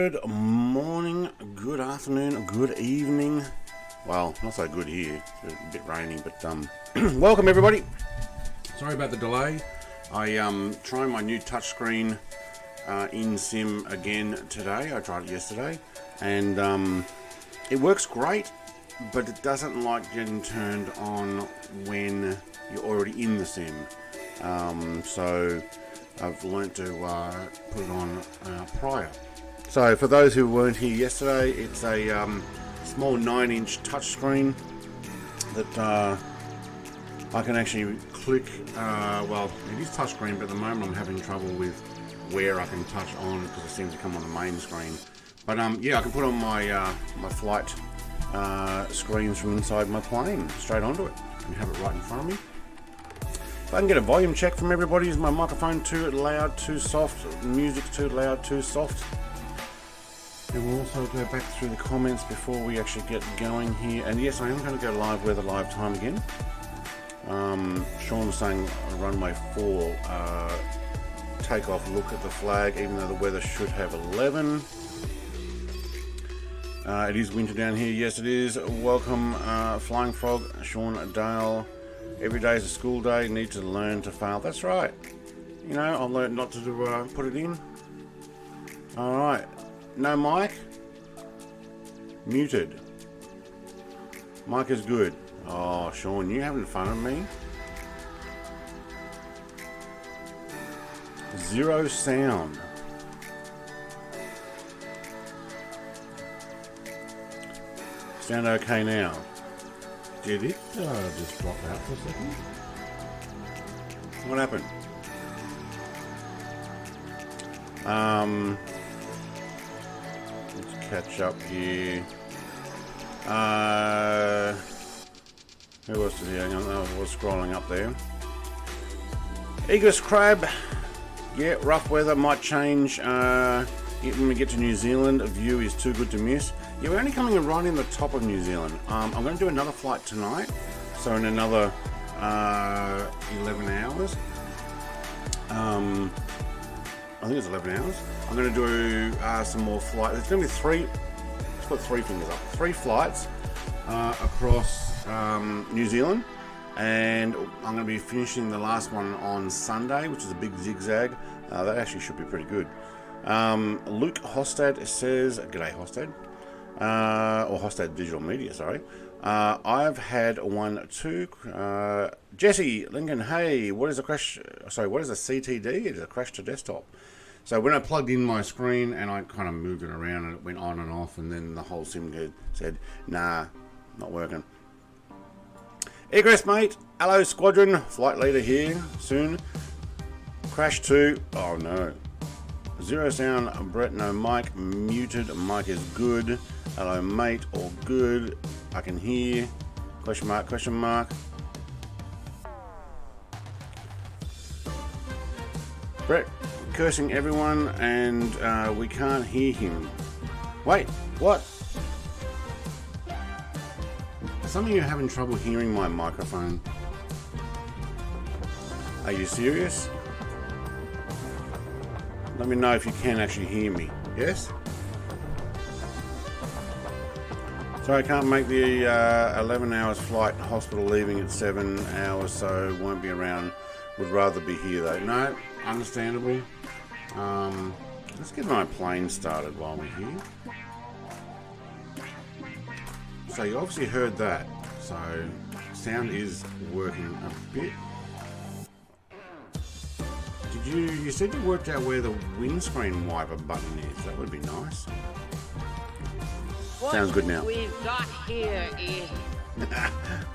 Good morning, good afternoon, good evening. Well, not so good here. It's a bit rainy, but welcome everybody. Sorry about the delay. I trying my new touchscreen in sim again today. I tried it yesterday, and it works great, but it doesn't like getting turned on when you're already in the sim. So I've learnt to put it on prior. So for those who weren't here yesterday, it's a small 9-inch touchscreen that I can actually click. Well, it is touchscreen, but at the moment I'm having trouble with where I can touch on because it seems to come on the main screen. But yeah, I can put on my my flight screens from inside my plane straight onto it and have it right in front of me. If I can get a volume check from everybody, is my microphone too loud, too soft, music too loud, too soft? And we'll also go back through the comments before we actually get going here. And yes, I am going to go live weather live time again. Sean was saying runway 4 takeoff, look at the flag, even though the weather should have 11. It is winter down here. Yes, it is. Welcome, Flying Frog, Sean Dale. Every day is a school day. Need to learn to fail. That's right. You know, I've learned not to put it in. All right. No mic. Muted. Mic is good. Oh, Sean, you having fun with me? Zero sound. Sound okay now? Did it just drop out for a second? What happened? Let's catch up here. Who else is here? I was scrolling up there. Egress Crab. Yeah, rough weather might change when we get to New Zealand. A view is too good to miss. Yeah, we're only coming right in the top of New Zealand. I'm going to do another flight tonight, so in another 11 hours. I think it's 11 hours. I'm going to do some more flights. There's going to be three. Let's put 3 fingers up. 3 flights across New Zealand, and I'm going to be finishing the last one on Sunday, which is a big zigzag. That actually should be pretty good. Luke Hostad says, "G'day Hostad." Or Hostad Digital Media, sorry. I've had one too. Jesse Lincoln, hey, what is a crash? Sorry, what is a CTD? It's a crash to desktop. So when I plugged in my screen and I kind of moved it around and it went on and off, and then the whole sim said, nah, not working. Egress, mate. Hello, squadron. Flight leader here soon. Crash 2. Oh no. Zero sound. Brett, no mic. Muted. Mic is good. Hello, mate. All good. I can hear. Question mark, question mark. Brett cursing everyone, and we can't hear him. Wait, what? Some of you are having trouble hearing my microphone. Are you serious? Let me know if you can actually hear me. Yes? So I can't make the 11 hours flight, hospital leaving at 7 hours, so won't be around. Would rather be here though. No, understandably. Let's get my plane started while we're here. So you obviously heard that. So sound is working a bit. You said you worked out where the windscreen wiper button is. That would be nice. Sounds good now. What we've got here is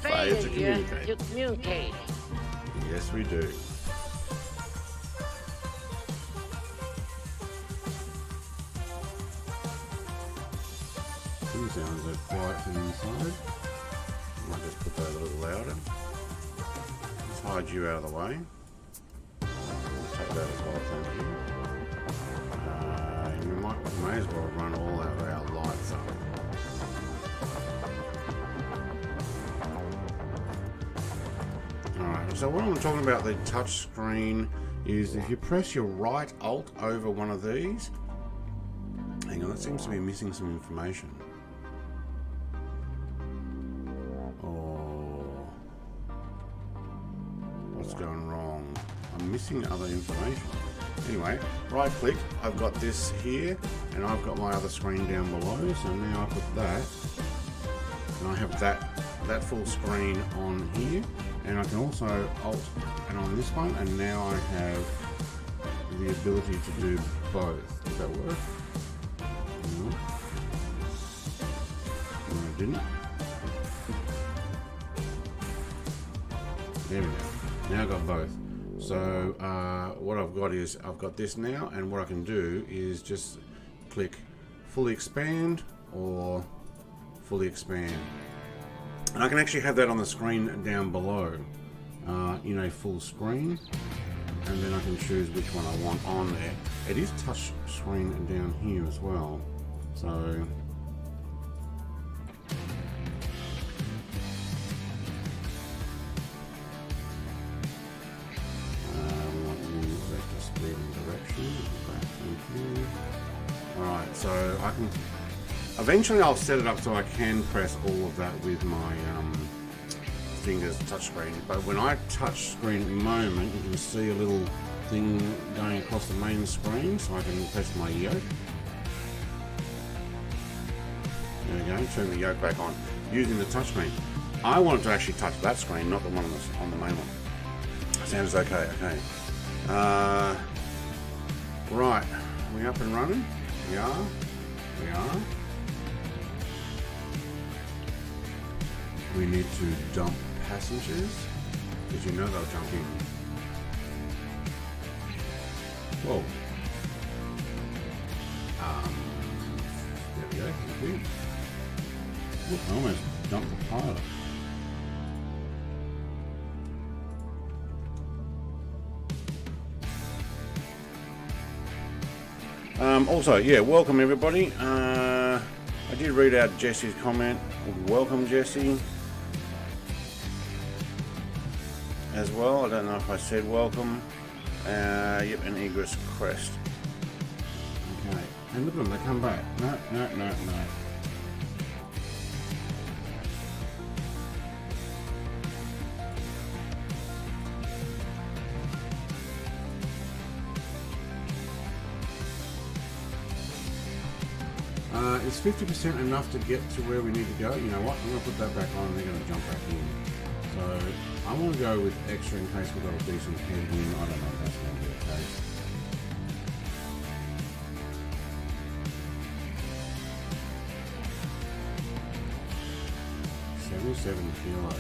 failure to communicate. Yes, we do. These sounds are quiet from inside. Might just put that a little louder. Let's hide you out of the way. Take that as well, thank you. You may as well run all our lights up. Alright, so what I'm talking about the touch screen is if you press your right alt over one of these, hang on, that seems to be missing some information. Or what's going wrong? I'm missing other information. Anyway, right click, I've got this here, and I've got my other screen down below, so now I put that, and I have that full screen on here, and I can also alt and on this one, and now I have the ability to do both. Does that work? No. No, it didn't. There we go. Now I've got both. So what I've got is I've got this now, and what I can do is just click fully expand or fully expand, and I can actually have that on the screen down below in a full screen, and then I can choose which one I want on there. It is touch screen down here as well, so alright, so I can eventually I'll set it up so I can press all of that with my fingers touchscreen, but when I touch screen at the moment, you can see a little thing going across the main screen, so I can press my yoke. There we go, turn the yoke back on using the touchscreen. I wanted to actually touch that screen, not the one on the main one. Sounds okay, okay. Right, we up and running? We are. We are. We need to dump passengers. Did you know they'll jump in? Whoa. There we go. Thank you. Ooh, I almost dumped the pilot. Also, yeah, welcome everybody. I did read out Jesse's comment. Welcome, Jesse. As well, I don't know if I said welcome. Yep, an egress crest. Okay, and look at them, they come back. No, no, no, no. Is 50% enough to get to where we need to go? You know what? I'm going to put that back on and they're going to jump back in. So I want to go with extra in case we've got a decent headwind. I don't know if that's going to be the case. $77 kilo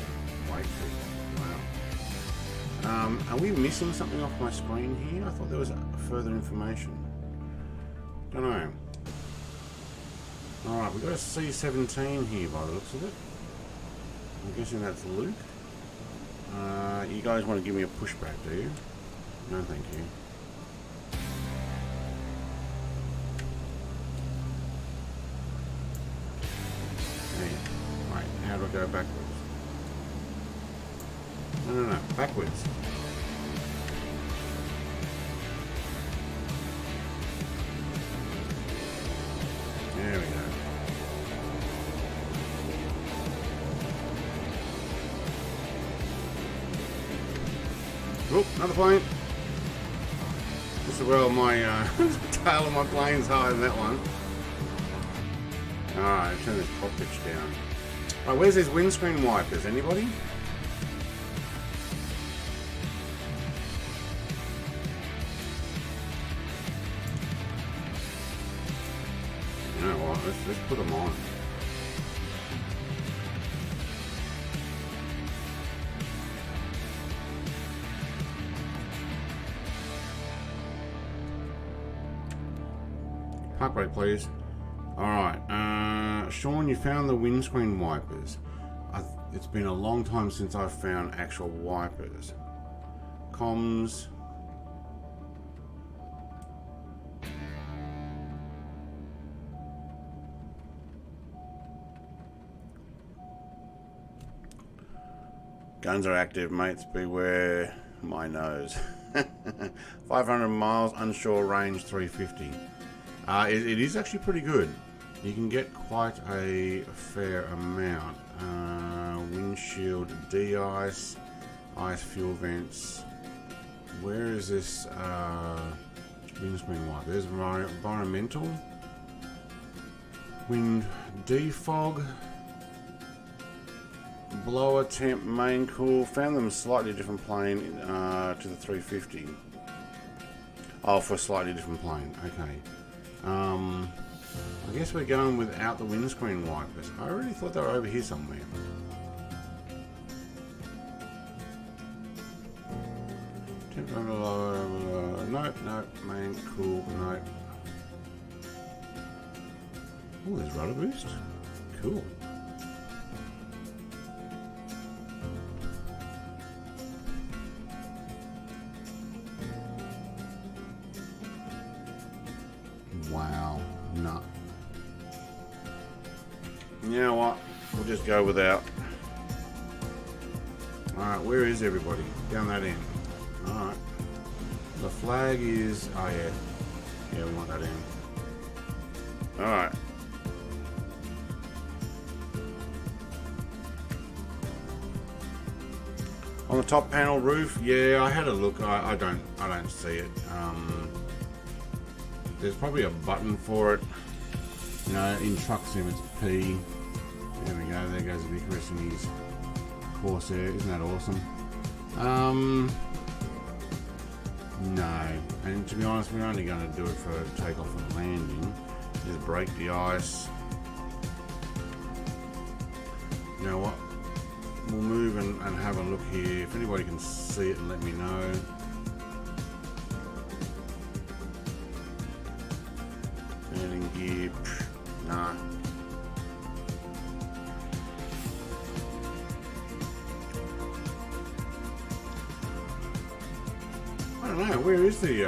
weight fit. Wow. Are we missing something off my screen here? I thought there was further information. Don't know. Alright, we've got a C-17 here by the looks of it. I'm guessing that's Luke. You guys want to give me a pushback, do you? No, thank you. Hey, right, how do I go backwards? No, no, no, backwards. There we go. Oh, another plane. Just as well my tail of my plane's higher than that one. Alright, turn this pop pitch down. Alright, where's these windscreen wipers? Anybody? You know what, let's put them on. Park brake, please. Alright, Sean, you found the windscreen wipers. It's been a long time since I've found actual wipers. Comms. Guns are active, mates. Beware my nose. 500 miles, onshore range 350. It is actually pretty good. You can get quite a fair amount. Windshield de-ice, ice fuel vents. Where is this windscreen wipe? There's environmental. Wind defog. Blower temp main cool. Found them slightly different plane to the 350. Oh, for a slightly different plane. Okay. I guess we're going without the windscreen wipers. I really thought they were over here somewhere. Nope, nope, main cool, nope. Oh, there's rudder boost. Cool. Wow, no. You know what? We'll just go without. Alright, where is everybody? Down that end. Alright. The flag is... oh yeah. Yeah, we want that in. Alright. On the top panel roof, yeah, I had a look. I don't see it. There's probably a button for it. You know, in truck sim it's P. There we go. There goes Vickers and his Corsair. Isn't that awesome? No. And to be honest, we're only going to do it for takeoff and landing. Just break the ice. You know what? We'll move and have a look here. If anybody can see it, let me know. Landing gear. Nah. I don't know. Where is the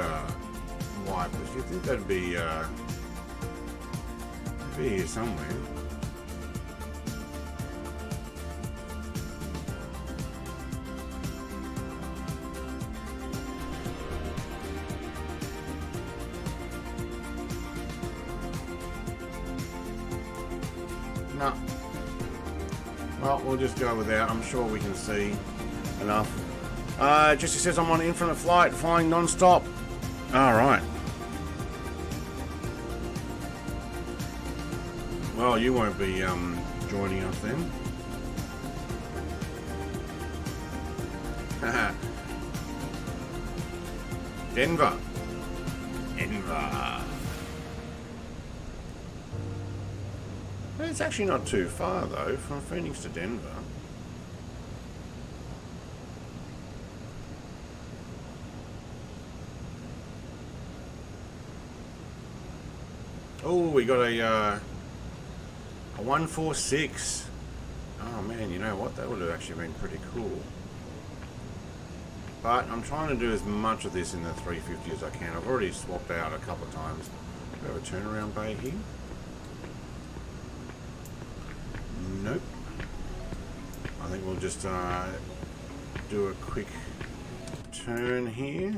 wipers? Do you think that'd be here somewhere? No. Well, we'll just go without. I'm sure we can see enough. Jesse says I'm on infinite flight, flying non-stop. Alright. Well, you won't be joining us then. Denver. It's actually not too far though, from Phoenix to Denver. Oh, we got a 146. Oh man, you know what? That would have actually been pretty cool. But I'm trying to do as much of this in the 350 as I can. I've already swapped out a couple of times. Do we have a turnaround bay here? Nope. I think we'll just do a quick turn here.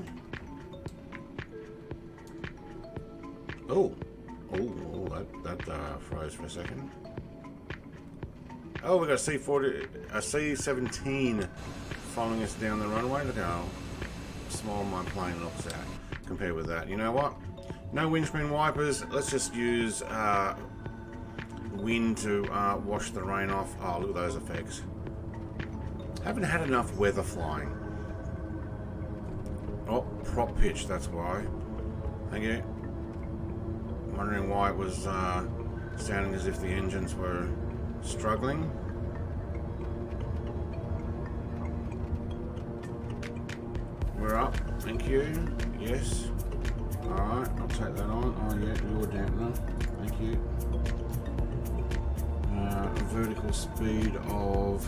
Oh, that froze for a second. Oh, we got a C17 following us down the runway. Look how small my plane looks at compared with that. You know what? No windscreen wipers. Let's just use wind to wash the rain off. Oh, look at those effects. Haven't had enough weather flying. Oh, prop pitch, that's why. Thank you. Wondering why it was sounding as if the engines were struggling. We're up, thank you. Yes. Alright, I'll take that on. Oh yeah, your dampener. Thank you. Vertical speed of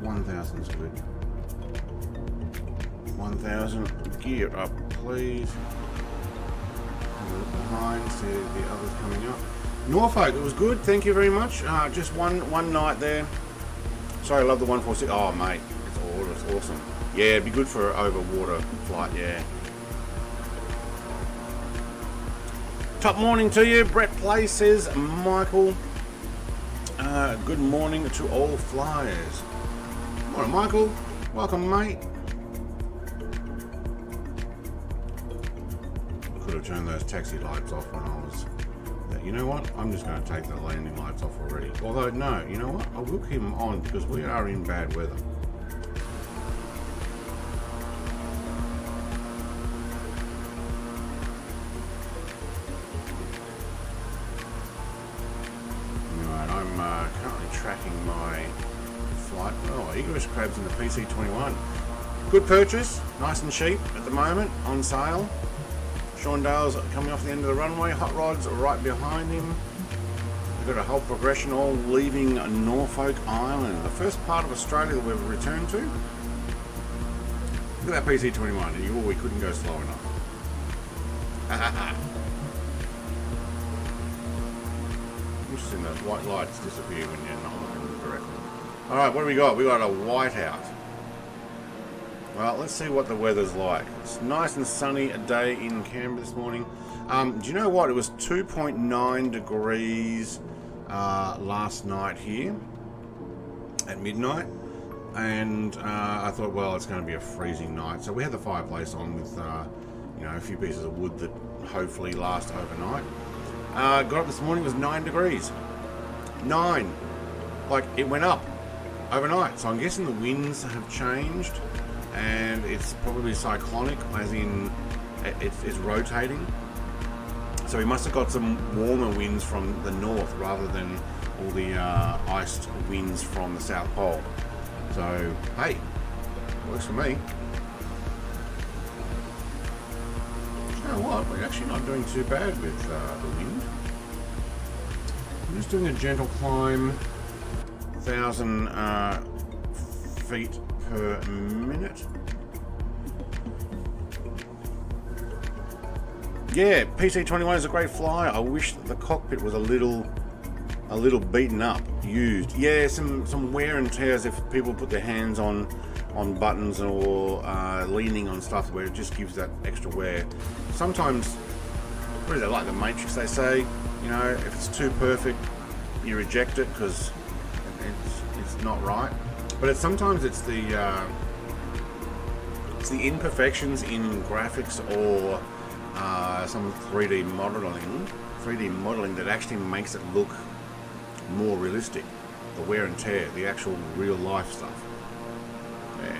1000 is good. 1000. Gear up, please. Have a look behind, see the others coming up. Norfolk, it was good. Thank you very much. Just one night there. Sorry, I love the 146. Oh mate, it's awesome. Yeah, it'd be good for over water flight. Yeah. Top morning to you. Brett Play says, Michael. Good morning to all flyers. Morning, Michael. Welcome, mate. Could have turned those taxi lights off when I was... You know what? I'm just going to take the landing lights off already. Although, no, you know what? I will keep them on because we are in bad weather. Alright, I'm currently tracking my flight. Oh, Eagerish Crabs in the PC21. Good purchase. Nice and cheap at the moment. On sale. Sean Dale's coming off the end of the runway. Hot Rod's right behind him. We've got a whole progression all leaving Norfolk Island, the first part of Australia that we've returned to. Look at that PC21, and we couldn't go slow enough. Interesting that white lights disappear when you're not looking directly. Alright, what do we got? We got a whiteout. Well, let's see what the weather's like. It's nice and sunny a day in Canberra this morning. Do you know what? It was 2.9 degrees last night here at midnight. And I thought, well, it's going to be a freezing night. So we had the fireplace on with, you know, a few pieces of wood that hopefully last overnight. Got up this morning, it was 9 degrees. 9. Like, it went up overnight. So I'm guessing the winds have changed. And it's probably cyclonic, as in it's rotating. So we must have got some warmer winds from the north rather than all the iced winds from the South Pole. So, hey, works for me. You know what? We're actually not doing too bad with the wind. I'm just doing a gentle climb, 1,000 feet per minute. Yeah, PC21 is a great flyer. I wish the cockpit was a little beaten up, used. Yeah, some wear and tears if people put their hands on buttons or leaning on stuff where it just gives that extra wear. Sometimes, what is it, like the Matrix they say, you know, if it's too perfect, you reject it because it's not right. But sometimes it's the imperfections in graphics or some 3D modeling that actually makes it look more realistic. The wear and tear, the actual real life stuff. Yeah.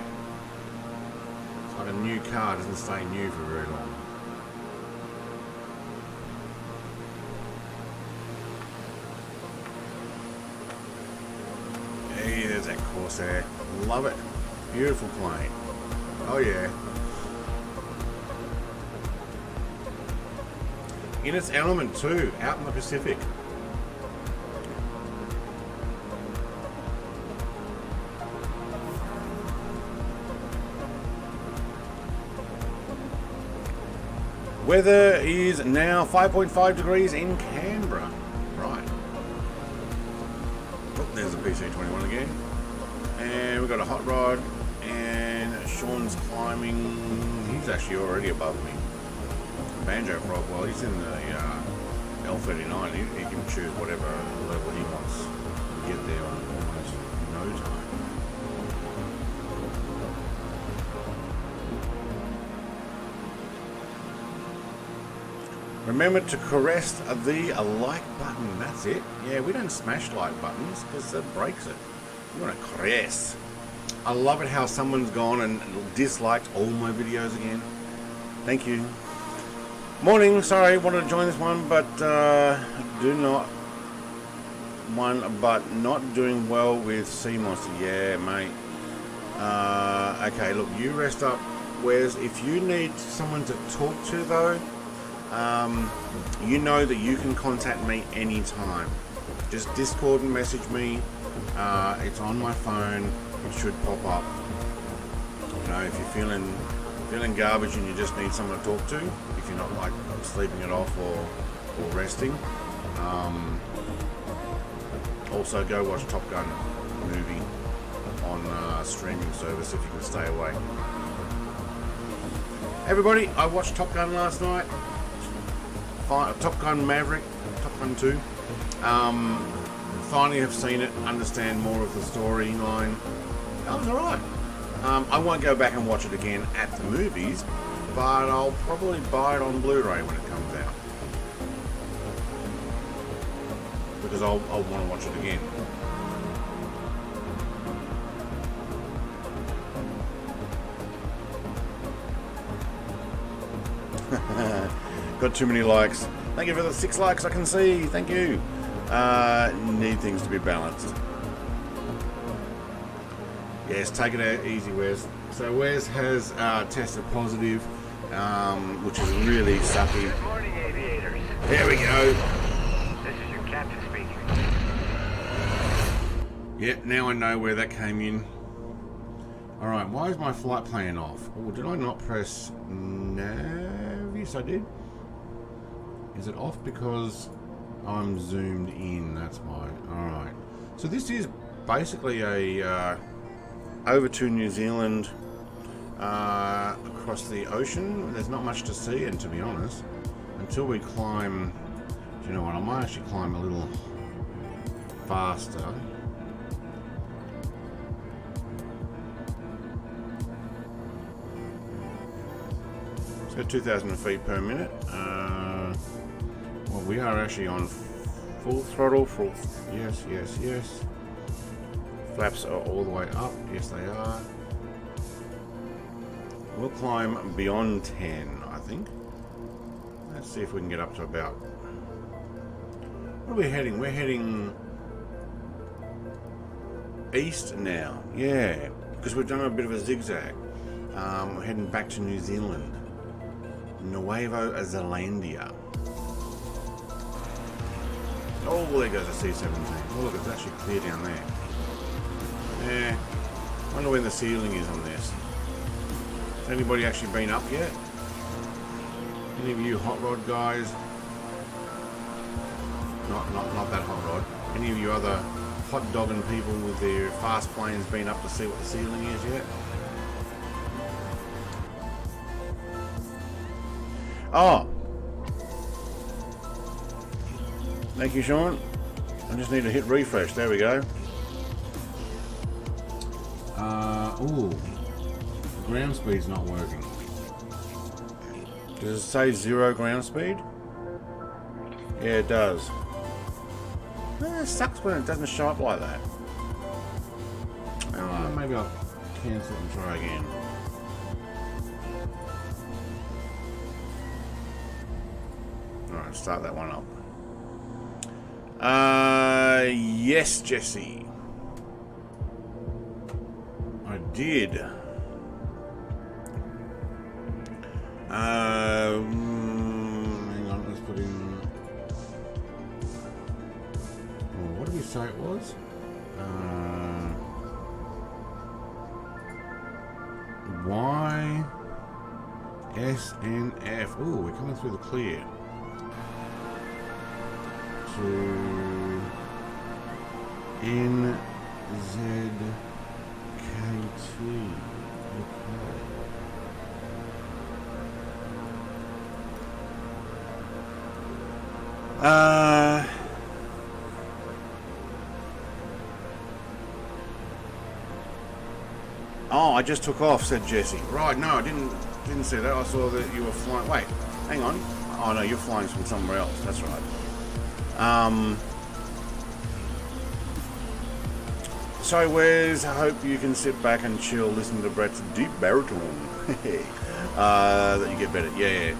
It's like a new car doesn't stay new for very long. Hey, there's that Corsair. Love it. Beautiful plane. Oh yeah. In its element too, out in the Pacific. Weather is now 5.5 degrees in Canberra. Right. Oh, there's the PC21 again. And we've got a hot rod. And Sean's climbing. He's actually already above me. Banjo Frog, well, he's in the L39. He can choose whatever level he wants to get there on almost no time. Remember to caress the like button. That's it. Yeah, we don't smash like buttons because that breaks it. We want to caress. I love it how someone's gone and disliked all my videos again. Thank you. Morning, sorry, wanted to join this one, but not doing well with CMOS. Yeah, mate. Okay, look, you rest up, Wes. If you need someone to talk to, though, you know that you can contact me anytime. Just Discord and message me. It's on my phone. It should pop up. You know, if you're feeling garbage and you just need someone to talk to, if you're not like sleeping it off or resting. Also go watch Top Gun movie on streaming service if you can stay away. Everybody, I watched Top Gun last night. Top Gun Maverick, Top Gun 2. Finally have seen it, understand more of the storyline. That was alright. I won't go back and watch it again at the movies, but I'll probably buy it on Blu-ray when it comes out. Because I'll want to watch it again. Got too many likes. Thank you for the 6 likes I can see. Thank you. Need things to be balanced. Yes, take it out easy, Wes. So Wes has tested positive, which is really sucky. Good morning, aviators. There we go. This is your captain speaking. Yep, now I know where that came in. Alright, why is my flight plan off? Oh, did I not press nav? Yes, I did. Is it off because I'm zoomed in? That's why. Alright. So this is basically a over to New Zealand, across the ocean. There's not much to see, and to be honest, until we climb, do you know what, I might actually climb a little faster. So 2,000 feet per minute. Well, we are actually on full throttle. Yes, yes, yes. Flaps are all the way up. Yes, they are. We'll climb beyond 10, I think. Let's see if we can get up to about... Where are we heading? We're heading east now. Yeah, because we've done a bit of a zigzag. We're heading back to New Zealand. Nuevo Zealandia. Oh, there goes a C-17. Oh, look, it's actually clear down there. Yeah, wonder when the ceiling is on this. Has anybody actually been up yet? Any of you hot rod guys? Not that hot rod. Any of you other hot dogging people with their fast planes been up to see what the ceiling is yet? Oh! Thank you, Sean. I just need to hit refresh. There we go. Ooh. Ground speed's not working. Does it say 0 ground speed? Yeah, it does. It sucks when it doesn't show up like that. Maybe I'll cancel it and try again. Alright, start that one up. Yes, Jesse. I did. Hang on, let's put in... Oh, what did we say it was? YSNF. Ooh, we're coming through the clear. To NZKT. Okay. Oh, I just took off, said Jesse. Right, no, I didn't see that. I saw that you were flying. Wait, hang on. Oh no, you're flying from somewhere else. That's right. So Wes, I hope you can sit back and chill, listen to Brett's deep baritone. That you get better. Yeah.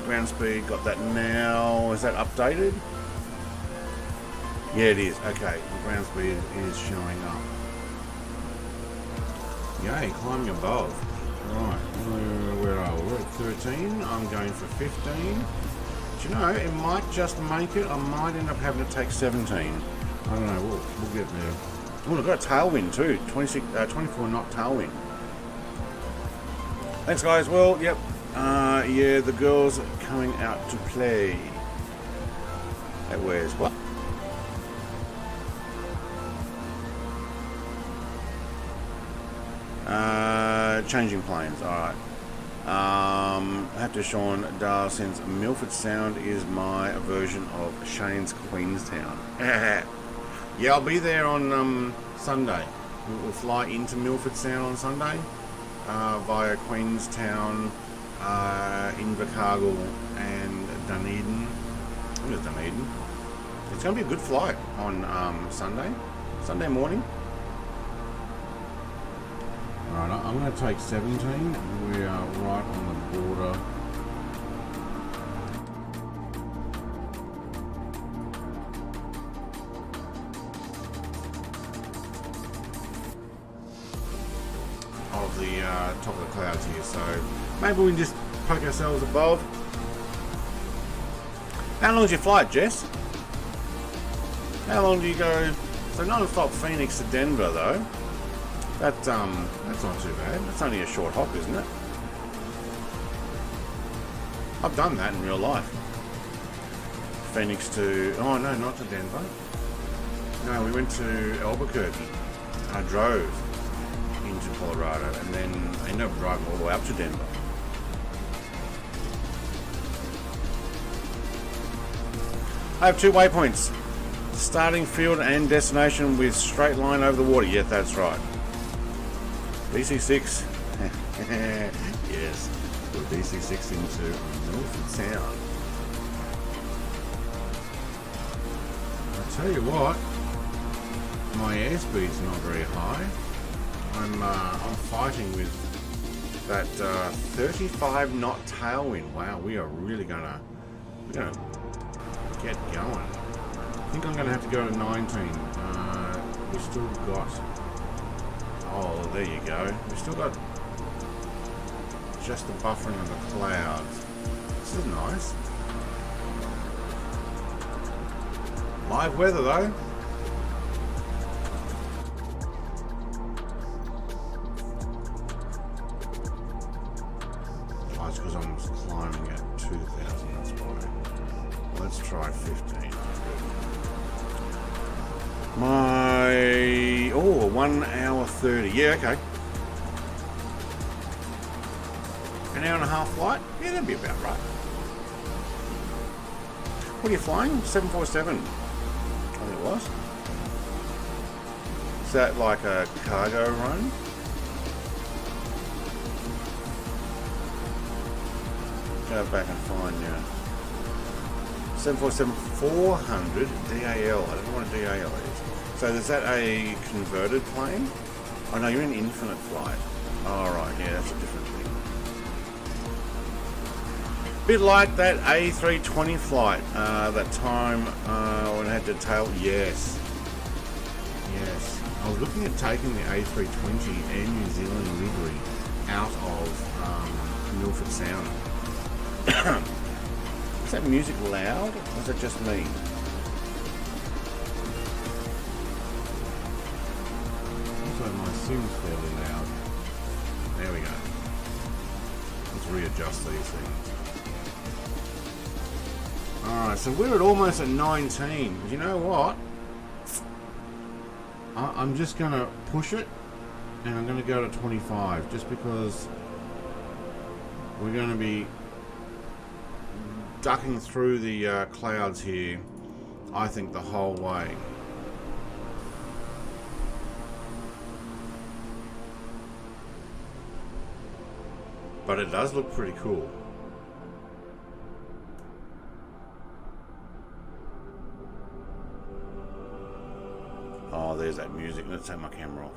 Ground speed, got that now. Is that updated? Yeah, it is. Okay, the ground speed is showing up. Yay, climbing above. Right, where are we? We're at 13. I'm going for 15. Do you know, it might just make it. I might end up having to take 17. I don't know, we'll get there. Oh, I've got a tailwind too. 24 knot tailwind. Thanks, guys. Well, yep. Yeah, the girls are coming out to play. That wears what? Changing planes. All right. Have to Sean Dar since Milford Sound is my version of Shane's Queenstown. Yeah, I'll be there on Sunday. We'll fly into Milford Sound on Sunday via Queenstown, Invercargill and Dunedin. I think it's Dunedin. It's going to be a good flight on Sunday morning. Alright, I'm going to take 17. We are right on the border. Of the top of the clouds here, so maybe we can just poke ourselves above. How long is your flight, Jess? How long do you go? So non-stop Phoenix to Denver, though. That's not too bad. That's only a short hop, isn't it? I've done that in real life. Phoenix to... Oh, no, not to Denver. No, we went to Albuquerque. I drove into Colorado and then I ended up driving all the way up to Denver. I have 2 waypoints. Starting field and destination with straight line over the water. Yeah, that's right. DC6. Yes. Put DC6 into Milford Sound. I tell you what, my airspeed's not very high. I'm fighting with that 35 knot tailwind. Wow, we are really gonna get going. I think I'm gonna have to go to 19. We still got. Oh, there you go. We still got just the buffering of the clouds. This is nice. Live weather though. Oh, it's because I'm climbing at 2,000. That's why. Let's try 15. My 1 hour 30. Yeah, okay. An hour and a half flight? Yeah, that'd be about right. What are you flying? 747. I think it was. Is that like a cargo run? Go back and find you. 747-400 DAL. I don't know what a DAL is. So is that a converted plane? Oh no, you're in infinite flight. Oh right, yeah, that's a different thing. Bit like that A320 flight, that time when I had to tail. Yes. Yes. I was looking at taking the A320 and New Zealand livery out of Milford Sound. Is that music loud, or is that just me? Also, my sim's fairly loud. There we go. Let's readjust these things. Alright, so we're almost at 19. You know what? I'm just going to push it, and I'm going to go to 25, just because we're going to be ducking through the clouds here, I think, the whole way. But it does look pretty cool. Oh, there's that music. Let's take my camera off.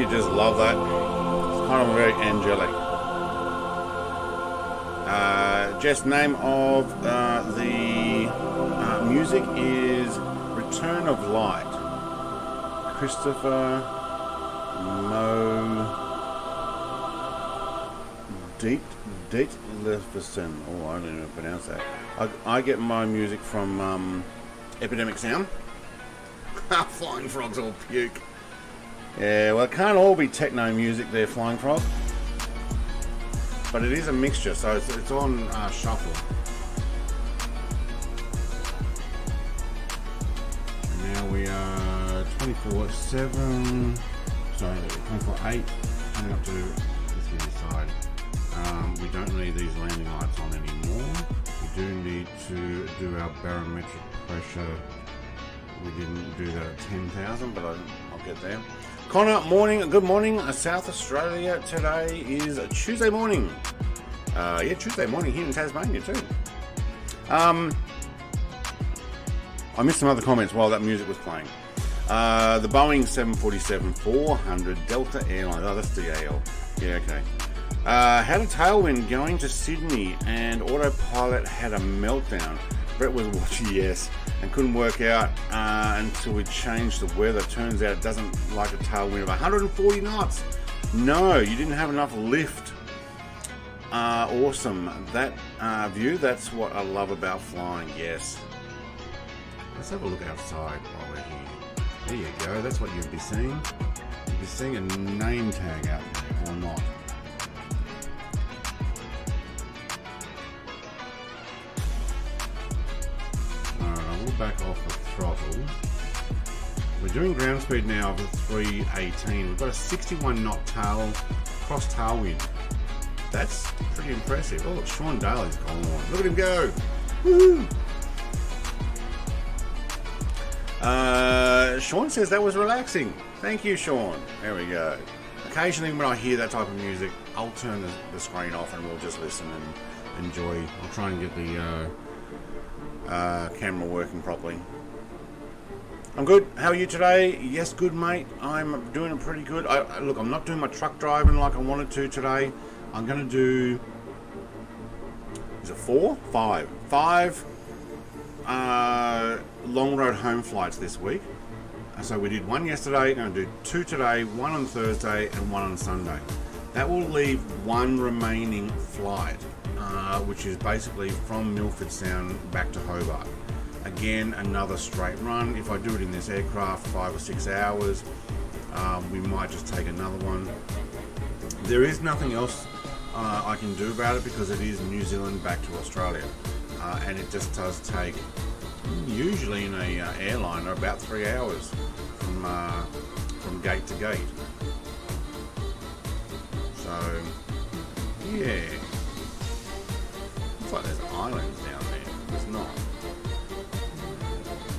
just love that. It's kind of very angelic. Just name of the music is Return of Light. Christopher Mo Dietleverson. Oh, I don't even pronounce that. I get my music from Epidemic Sound. Flying Frog's all puke. Yeah, well, it can't all be techno music there, Flying Frog. But it is a mixture, so it's on shuffle. And now we are 24/7. Sorry, 24/8. Coming up to this side. We don't need these landing lights on anymore. We do need to do our barometric pressure. We didn't do that at 10,000, but I'll get there. Connor, morning. Good morning, South Australia. Today is a Tuesday morning. Yeah, Tuesday morning here in Tasmania too. I missed some other comments while that music was playing. The Boeing 747-400 Delta Airlines. Oh, that's DAL. Yeah, okay. Had a tailwind going to Sydney and autopilot had a meltdown. Brett was watching, yes, and couldn't work out until we changed the weather. Turns out it doesn't like a tailwind of 140 knots. No, you didn't have enough lift. Awesome. That view, that's what I love about flying, yes. Let's have a look outside while we're here. There you go, that's what you'd be seeing. You'd be seeing a name tag out there, or not. Back off the throttle. We're doing ground speed now of 318. We've got a 61 knot cross tailwind. That's pretty impressive. Oh, look, Sean Daly's gone on. Look at him go. Woo! Sean says that was relaxing. Thank you, Sean. There we go. Occasionally when I hear that type of music, I'll turn the screen off and we'll just listen and enjoy. I'll try and get the camera working properly. I'm good. How are you today? Yes, good, mate. I'm doing it pretty good. Look, I'm not doing my truck driving like I wanted to today. I'm going to do... Is it 4? 5. 5 long road home flights this week. So we did one yesterday. I'm going to do 2 today, 1 on Thursday, and 1 on Sunday. That will leave 1 remaining flight. Which is basically from Milford Sound back to Hobart. Again, another straight run. If I do it in this aircraft 5 or 6 hours, we might just take another one. There is nothing else I can do about it because it is New Zealand back to Australia, and it just does take, usually in a airliner, about 3 hours from gate to gate. So, yeah. Looks like there's islands down there. There's not.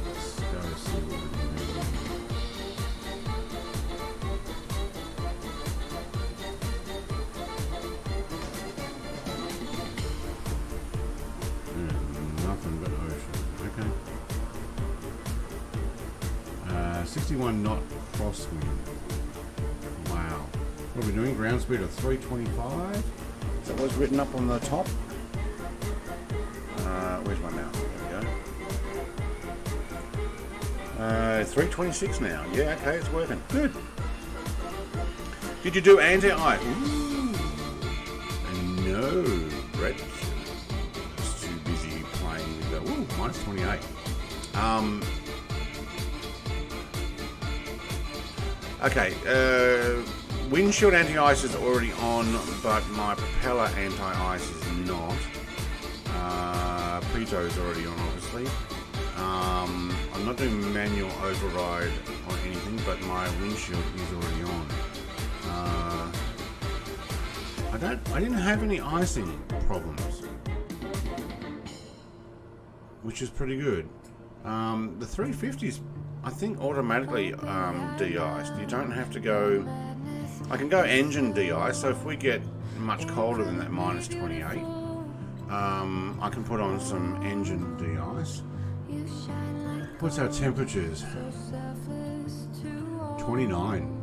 Let's go see what we can do. Nothing but ocean. Okay. 61 knot crosswind. Wow. What are we doing? Ground speed of 325? Is that what's written up on the top? Where's my mouse? There we go. 326 now. Yeah, okay, it's working. Good. Did you do anti-eye? No, Brett. Just too busy playing with the... Ooh, minus 28. Okay, windshield anti-ice is already on, but my propeller anti-ice is not. Preto is already on, obviously. I'm not doing manual override on anything, but my windshield is already on. I didn't have any icing problems, which is pretty good. The 350s, I think, automatically de-iced. You don't have to go. I can go engine de-ice, so if we get much colder than that minus 28, I can put on some engine de-ice. What's our temperatures? 29.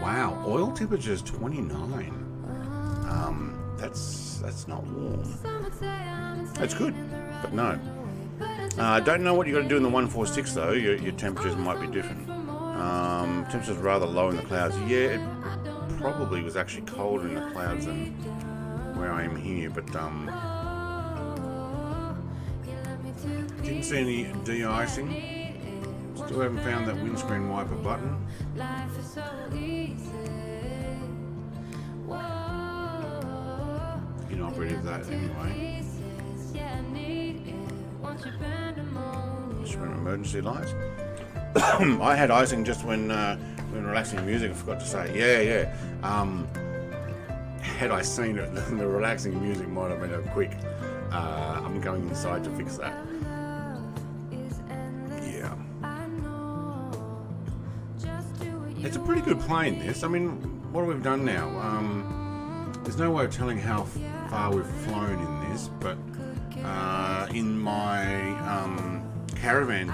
Wow, oil temperature is 29. That's not warm. That's good, but no. Don't know what you got to do in the 146 though. Your temperatures might be different. Temperatures rather low in the clouds. Yeah, it probably was actually colder in the clouds than where I am here, but didn't see any de-icing. Still haven't found that windscreen wiper button. Inoperative that anyway. Emergency lights. I had icing just when relaxing music. I forgot to say. Yeah. Had I seen it, the relaxing music might have been a quick. I'm going inside to fix that. Yeah. It's a pretty good plane, this. I mean, what have we done now? There's no way of telling how far we've flown in this, but in my Caravan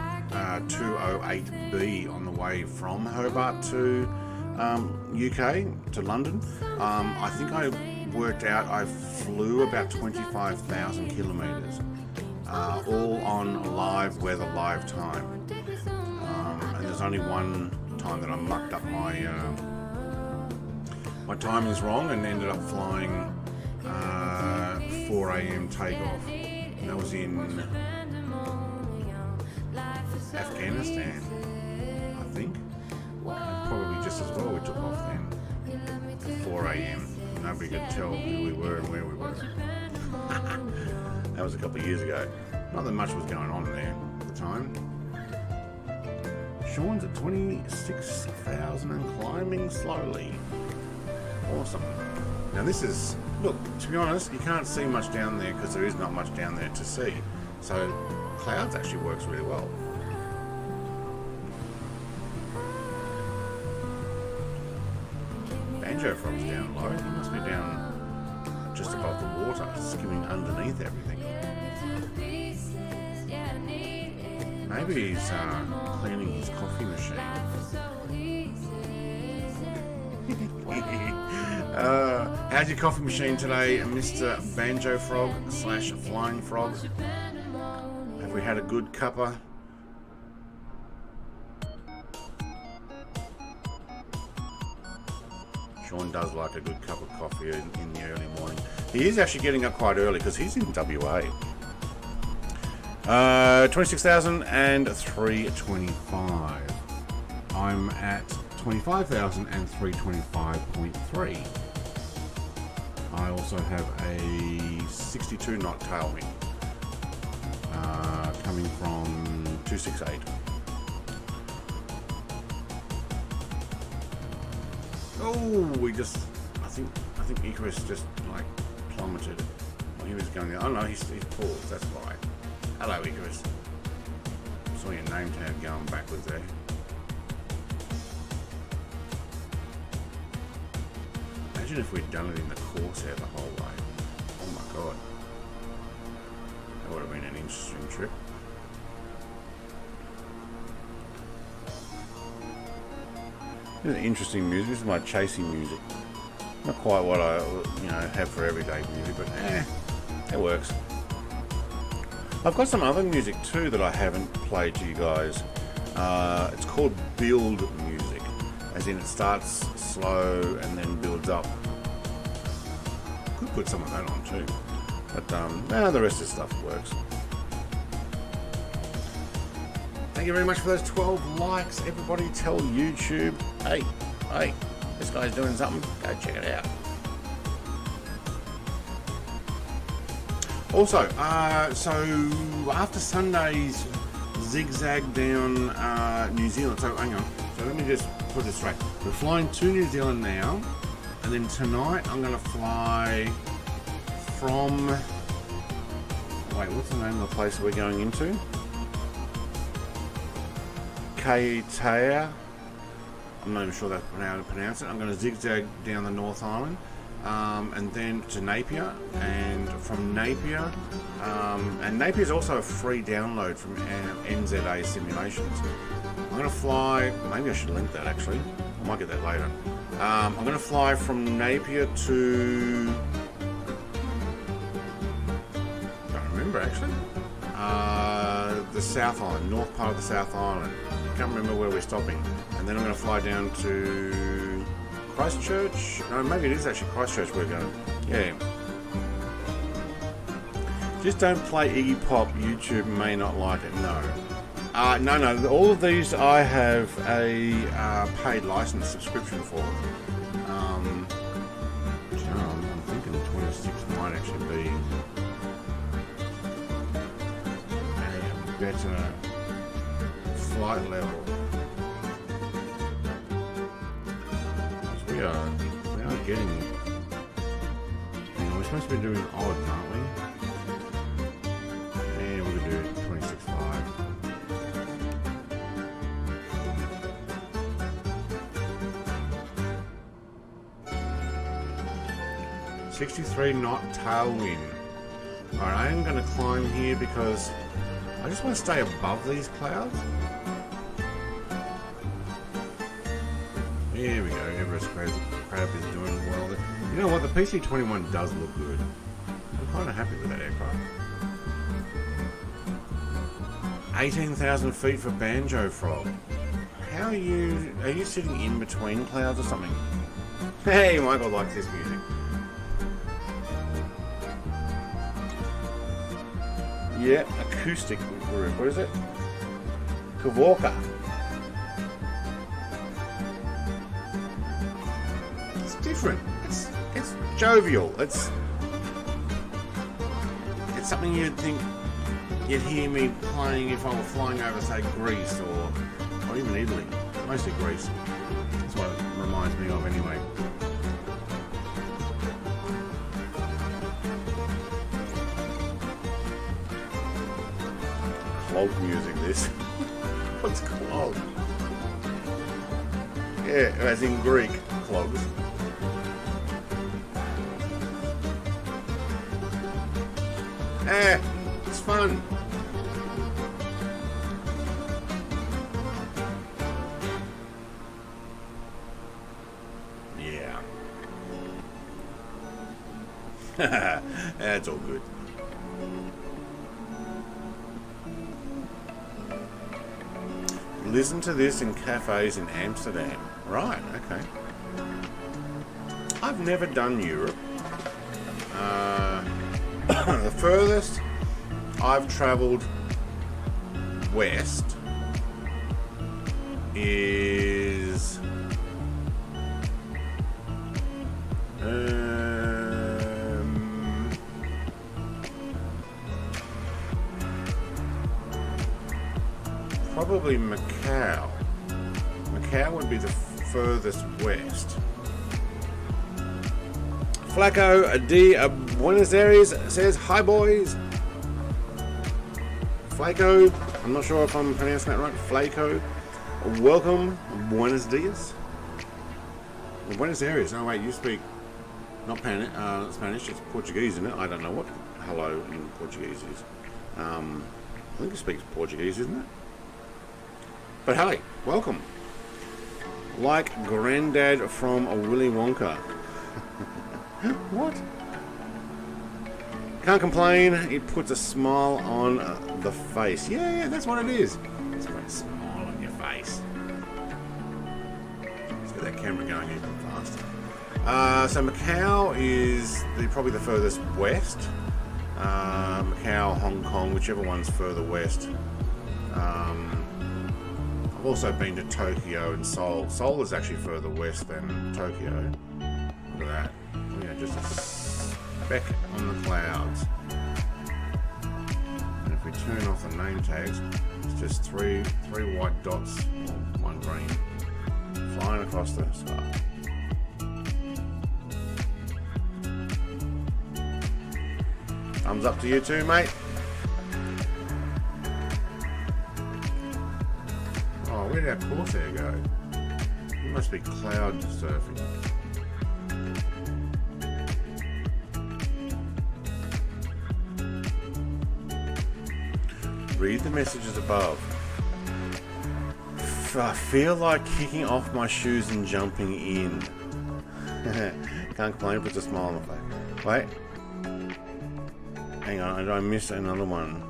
208B on the way from Hobart to UK, to London, I think I worked out I flew about 25,000 kilometres, all on live weather, live time. And there's only one time that I mucked up my timing's wrong and ended up flying 4 AM takeoff. And that was in Afghanistan, I think. Probably just as well we took off then. At 4 AM. Nobody could tell who we were and where we were. That was a couple of years ago. Not that much was going on there at the time. Sean's at 26,000 and climbing slowly. Awesome. Now this is, look, to be honest, you can't see much down there because there is not much down there to see. So clouds actually works really well. Banjo Frog's down low. He must be down just above the water, skimming underneath everything. Maybe he's cleaning his coffee machine. How's your coffee machine today, Mr. Banjo Frog / Flying Frog? Have we had a good cuppa? Sean does like a good cup of coffee in the early morning. He is actually getting up quite early because he's in WA. 26,325. I'm at 25,325.3. I also have a 62 knot tailwind coming from 268. Oh, I think Icarus just like plummeted. Well, he was going there. Oh no, he's paused. That's why. Hello, Icarus. Saw your name tag going backwards there. Imagine if we'd done it in the Corsair the whole way. Oh my god. That would have been an interesting trip. This is interesting music. This is my chasing music. Not quite what I have for everyday music, but it works. I've got some other music too that I haven't played to you guys. It's called build music, as in it starts slow and then builds up. Could put some of that on too, but the rest of the stuff works. Thank you very much for those 12 likes. Everybody tell YouTube, hey, this guy's doing something. Go check it out. Also, so after Sunday's zigzag down New Zealand, so hang on, so let me just put this straight. We're flying to New Zealand now, and then tonight I'm going to fly from, wait, what's the name of the place that we're going into? Kaitaia. I'm not even sure that's how to pronounce it. I'm going to zigzag down the North Island and then to Napier, and from Napier, and Napier is also a free download from NZA Simulations. I'm going to fly, maybe I should link that actually, I might get that later. I'm going to fly from Napier to... I don't remember actually. The South Island, north part of the South Island. Can't remember where we're stopping. And then I'm going to fly down to Christchurch. No, maybe it is actually Christchurch we're going. Yeah. Just don't play Iggy Pop. YouTube may not like it. No. No. All of these I have a paid license subscription for. I'm thinking the 26 might actually be a better flight level. We are getting. We're supposed to be doing odd, aren't we? And we're gonna do 26.5. 63 knot tailwind. Alright, I am going to climb here because I just want to stay above these clouds. There we go, Everest Crab is doing well. You know what, the PC-21 does look good. I'm kind of happy with that aircraft. 18,000 feet for Banjo Frog. How are you sitting in between clouds or something? Hey, Michael likes this music. Yeah, acoustic roof. What is it? Kavorka. It's different. It's jovial. It's something you'd think you'd hear me playing if I were flying over, say, Greece or even Italy. Mostly Greece. That's what it reminds me of anyway. Clog music, this. What's clog? Yeah, as in Greek, clogs. It's fun. Yeah. That's all good. Listen to this in cafes in Amsterdam. Right, okay. I've never done Europe. The furthest I've travelled west is probably Macau. Macau would be the furthest west. Flaco D Buenos Aires says, "Hi boys." Flaco, I'm not sure if I'm pronouncing that right. Flaco, welcome. Buenos dias. Buenos Aires. Oh wait, you speak not Spanish. It's Portuguese, isn't it? I don't know what hello in Portuguese is. I think it speaks Portuguese, isn't it? But hey, welcome. Like Grandad from Willy Wonka. What? Can't complain. It puts a smile on the face. Yeah, that's what it is. It's got a smile on your face. Let's get that camera going even faster. So Macau is probably the furthest west. Macau, Hong Kong, whichever one's further west. I've also been to Tokyo and Seoul. Seoul is actually further west than Tokyo. Look at that. Yeah, just a speck on the clouds. And if we turn off the name tags, it's just three white dots, one green, flying across the sky. Thumbs up to you too, mate. Oh, where did our Corsair go? It must be cloud surfing. Read the messages above. I feel like kicking off my shoes and jumping in. Can't complain, puts a smile on my face. Wait. Hang on, I missed another one.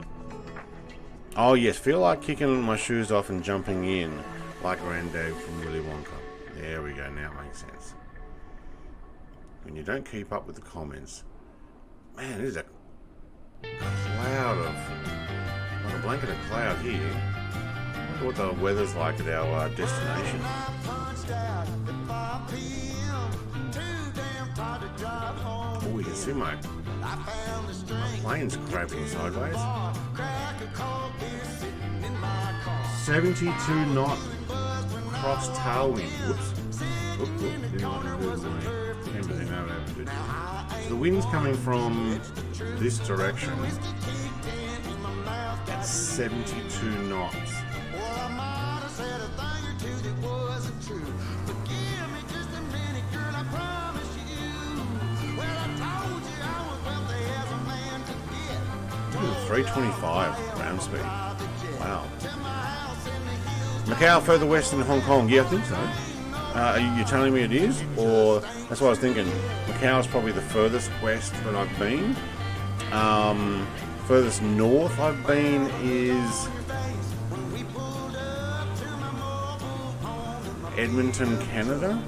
Oh yes, feel like kicking my shoes off and jumping in, like Granddad from Willy Wonka. There we go, now it makes sense. When you don't keep up with the comments. Man, there's a cloud of, like a blanket of cloud here. I wonder what the weather's like at our destination. Oh, you can see my plane's crabbing sideways. 72 knot cross tailwind. Whoops. So the wind's coming from this direction at 72 knots. Ooh, 325 ground speed. Wow. Macau further west than Hong Kong? Yeah, I think so. Are you telling me it is? Or that's what I was thinking. Macau is probably the furthest west that I've been. Furthest north I've been is Edmonton, Canada.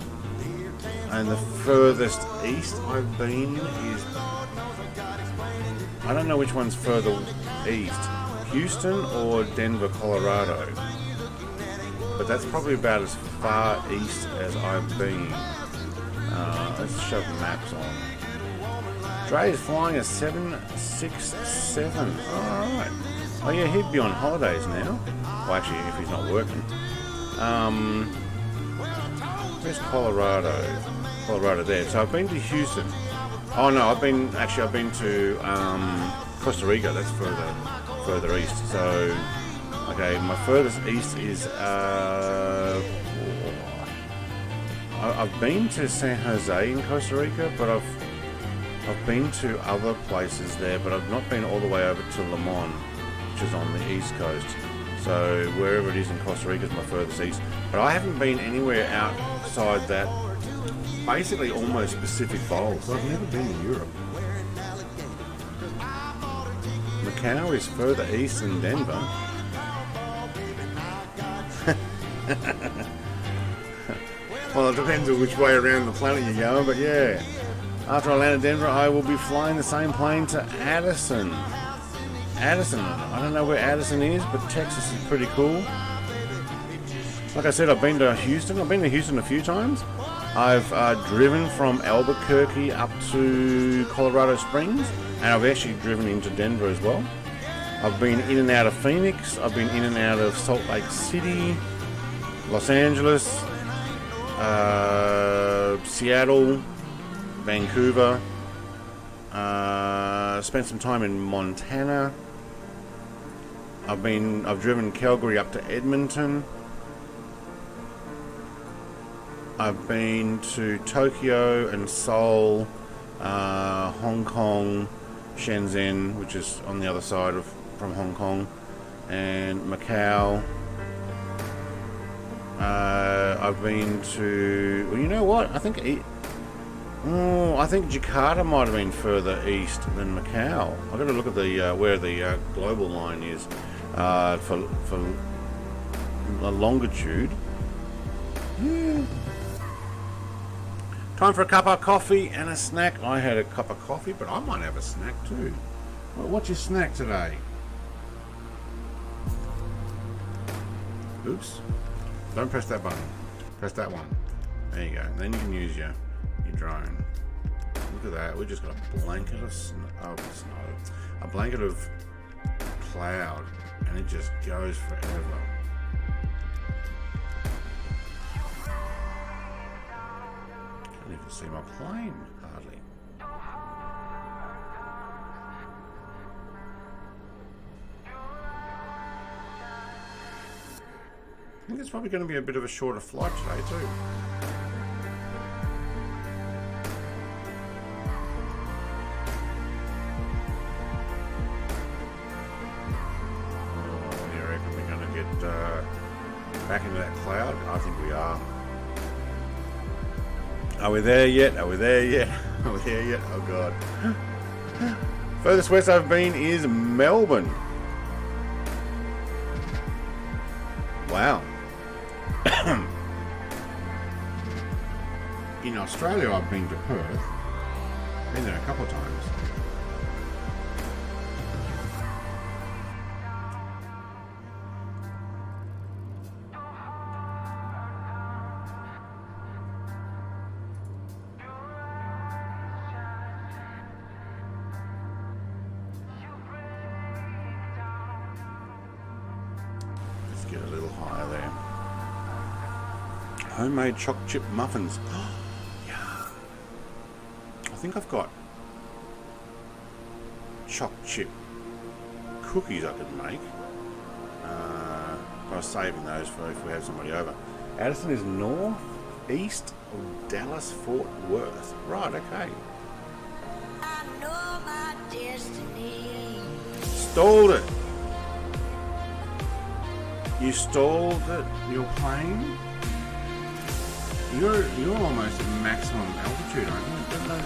And the furthest east I've been is, I don't know which one's further east, Houston or Denver, Colorado. But that's probably about as far east as I've been. Let's shove maps on. Dre is flying a 767. Alright. Oh yeah, he'd be on holidays now. Well, actually, if he's not working. Where's Colorado? Colorado there. So I've been to Houston. Oh no, I've been to Costa Rica. That's further east. So okay, my furthest east is I've been to San Jose in Costa Rica, but I've been to other places there, but I've not been all the way over to Limon, which is on the east coast. So wherever it is in Costa Rica is my furthest east. But I haven't been anywhere outside that, basically almost Pacific Bowl. So I've never been in Europe. Macau is further east than Denver. Well, it depends on which way around the planet you're going, but yeah. After I land in Denver, I will be flying the same plane to Addison. Addison, I don't know where Addison is, but Texas is pretty cool. Like I said, I've been to Houston. I've been to Houston a few times. I've driven from Albuquerque up to Colorado Springs, and I've actually driven into Denver as well. I've been in and out of Phoenix. I've been in and out of Salt Lake City, Los Angeles, Seattle, Vancouver. Spent some time in Montana. I've driven Calgary up to Edmonton. I've been to Tokyo and Seoul, Hong Kong, Shenzhen, which is on the other side from Hong Kong, and Macau. I've been to, well, you know what? I think Jakarta might have been further east than Macau. I've got to look at the where the global line is for a longitude. Yeah. Time for a cup of coffee and a snack. I had a cup of coffee, but I might have a snack too. Well, what's your snack today? Oops. Don't press that button. Press that one. There you go. Then you can use your drone. Look at that. We just got a blanket of snow. A blanket of cloud. And it just goes forever. Can't even see my plane, hardly. I think it's probably going to be a bit of a shorter flight today too. Oh, you reckon we're going to get back into that cloud? I think we are. Are we there yet? Are we there yet? Are we there yet? Oh god. Furthest west I've been is Melbourne. Wow. In Australia I've been to Perth. Been there a couple of times. Get a little higher there. Homemade chocolate chip muffins. Yeah. I think I've got chocolate chip cookies I could make. I was saving those for if we have somebody over. Addison is north east of Dallas Fort Worth. Right, okay. I know my destiny. Stalled it. You stalled it, your plane? You're almost at maximum altitude, aren't you? Don't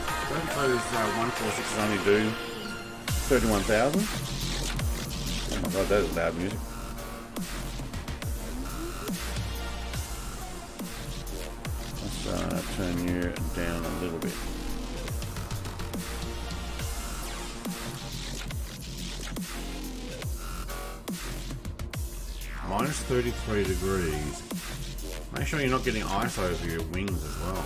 those 146s only do 31,000? Oh my god, that is loud music. Let's turn you down a little bit. Minus 33 degrees. Make sure you're not getting ice over your wings as well.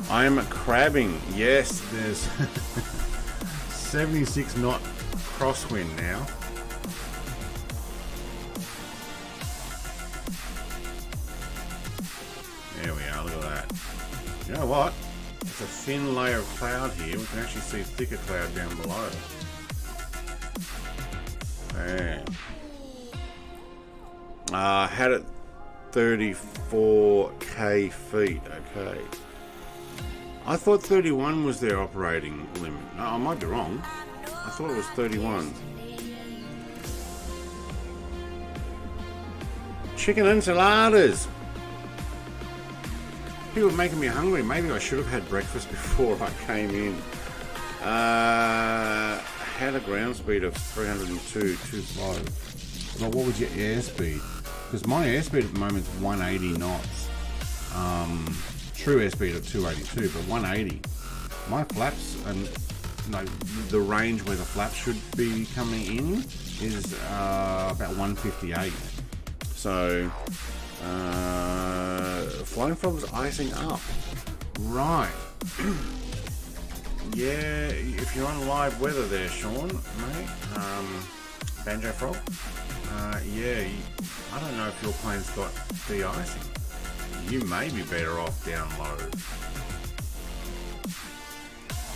I am crabbing. Yes, there's 76 knot crosswind now. There we are, look at that. You know what? It's a thin layer of cloud here. We can actually see thicker cloud down below. There. Had it 34k feet. Okay. I thought 31 was their operating limit. No, I might be wrong. I thought it was 31. Chicken enchiladas. People are making me hungry. Maybe I should have had breakfast before I came in. Had a ground speed of 302.25. Well, what was your airspeed? Because my airspeed at the moment is 180 knots. True airspeed of 282, but 180. My flaps, and no, the range where the flaps should be coming in is about 158. So, flying frogs icing up. Right. Yeah, if you're on live weather there, Sean, mate, Banjo Frog, yeah, I don't know if your plane's got de-icing. You may be better off down low.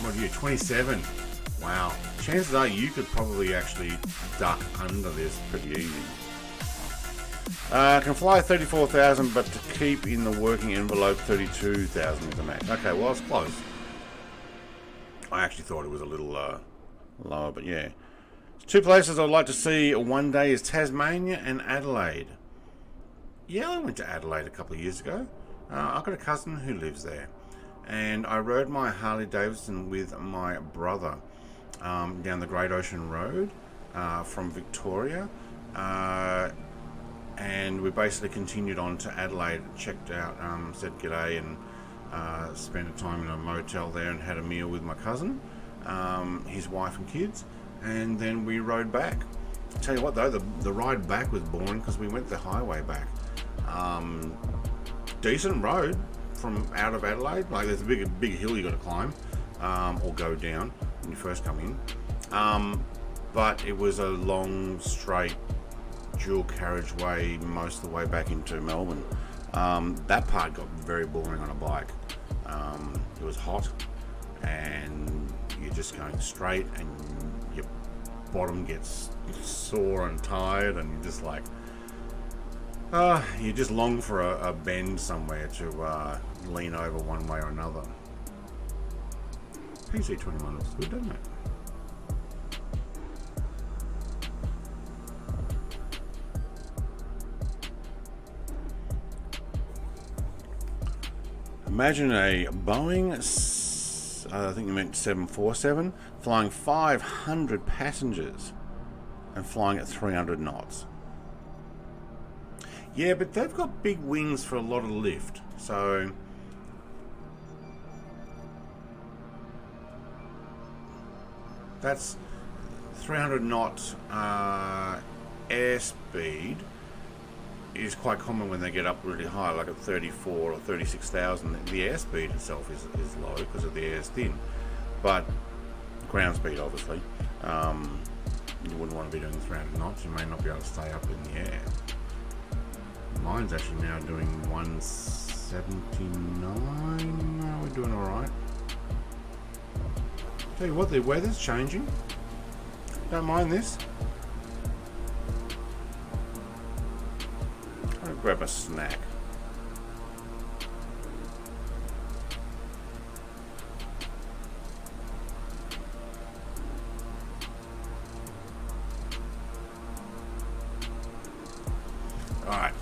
What are you, 27? Wow. Chances are you could probably actually duck under this pretty easy. Can fly 34,000, but to keep in the working envelope, 32,000 is the max. Okay, well, it's close. I actually thought it was a little lower, but yeah. Two places I'd like to see one day is Tasmania and Adelaide. Yeah, I went to Adelaide a couple of years ago. I've got a cousin who lives there. And I rode my Harley Davidson with my brother down the Great Ocean Road from Victoria. And we basically continued on to Adelaide, checked out, said g'day, and spent a time in a motel there and had a meal with my cousin, his wife and kids, and then we rode back. I'll tell you what though, the ride back was boring because we went the highway back. Decent road from out of Adelaide, like there's a big hill you got to climb or go down when you first come in, but it was a long straight dual carriageway most of the way back into Melbourne. That part got very boring on a bike. It was hot and you're just going straight and your bottom gets sore and tired and you're just like you just long for a bend somewhere to lean over one way or another. PC21 looks good, doesn't it? Imagine a Boeing, I think you meant 747, flying 500 passengers and flying at 300 knots. Yeah, but they've got big wings for a lot of lift, so that's 300 knots airspeed is quite common when they get up really high, like at 34 or 36,000. The airspeed itself is low because of the air is thin, but ground speed obviously. You wouldn't want to be doing 300 knots. You may not be able to stay up in the air. Mine's actually now doing 179. No, we're doing alright. Tell you what, the weather's changing. Don't mind this. I'll grab a snack. Alright.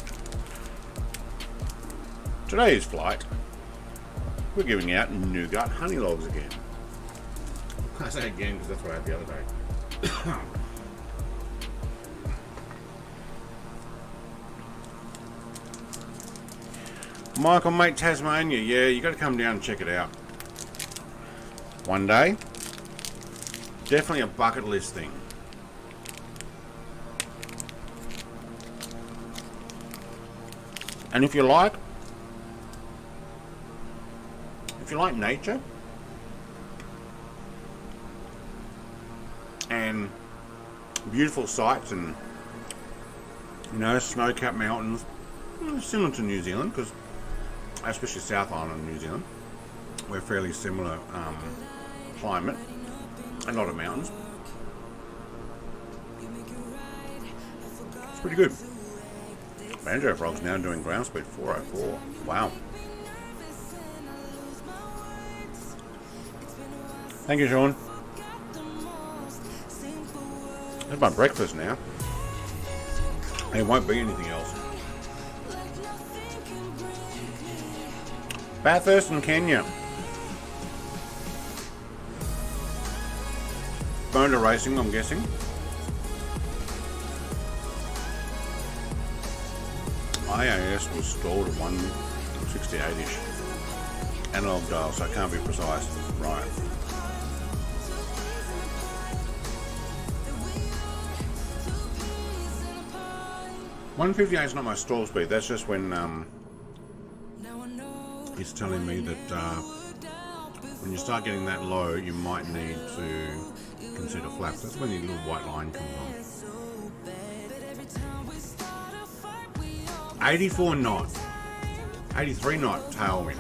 Today's flight, we're giving out nougat honey logs again. I say again because that's what I had the other day. Michael, mate, Tasmania. Yeah, you got to come down and check it out. One day. Definitely a bucket list thing. And if you like nature and beautiful sights and, you know, snow-capped mountains, similar to New Zealand, because especially South Island New Zealand, we're fairly similar climate, a lot of mountains. It's pretty good. Banjo Frog's now doing ground speed 404. Wow. Thank you, Sean. That's my breakfast now. And it won't be anything else. Bathurst in Kenya. Boner racing, I'm guessing. IAS was stalled at 168-ish. Analog dial, so I can't be precise. Right. $158 is not my stall speed. That's just when it's telling me that when you start getting that low, you might need to consider flaps. That's when the little white line comes on. 84 knot, 83 knot tailwind.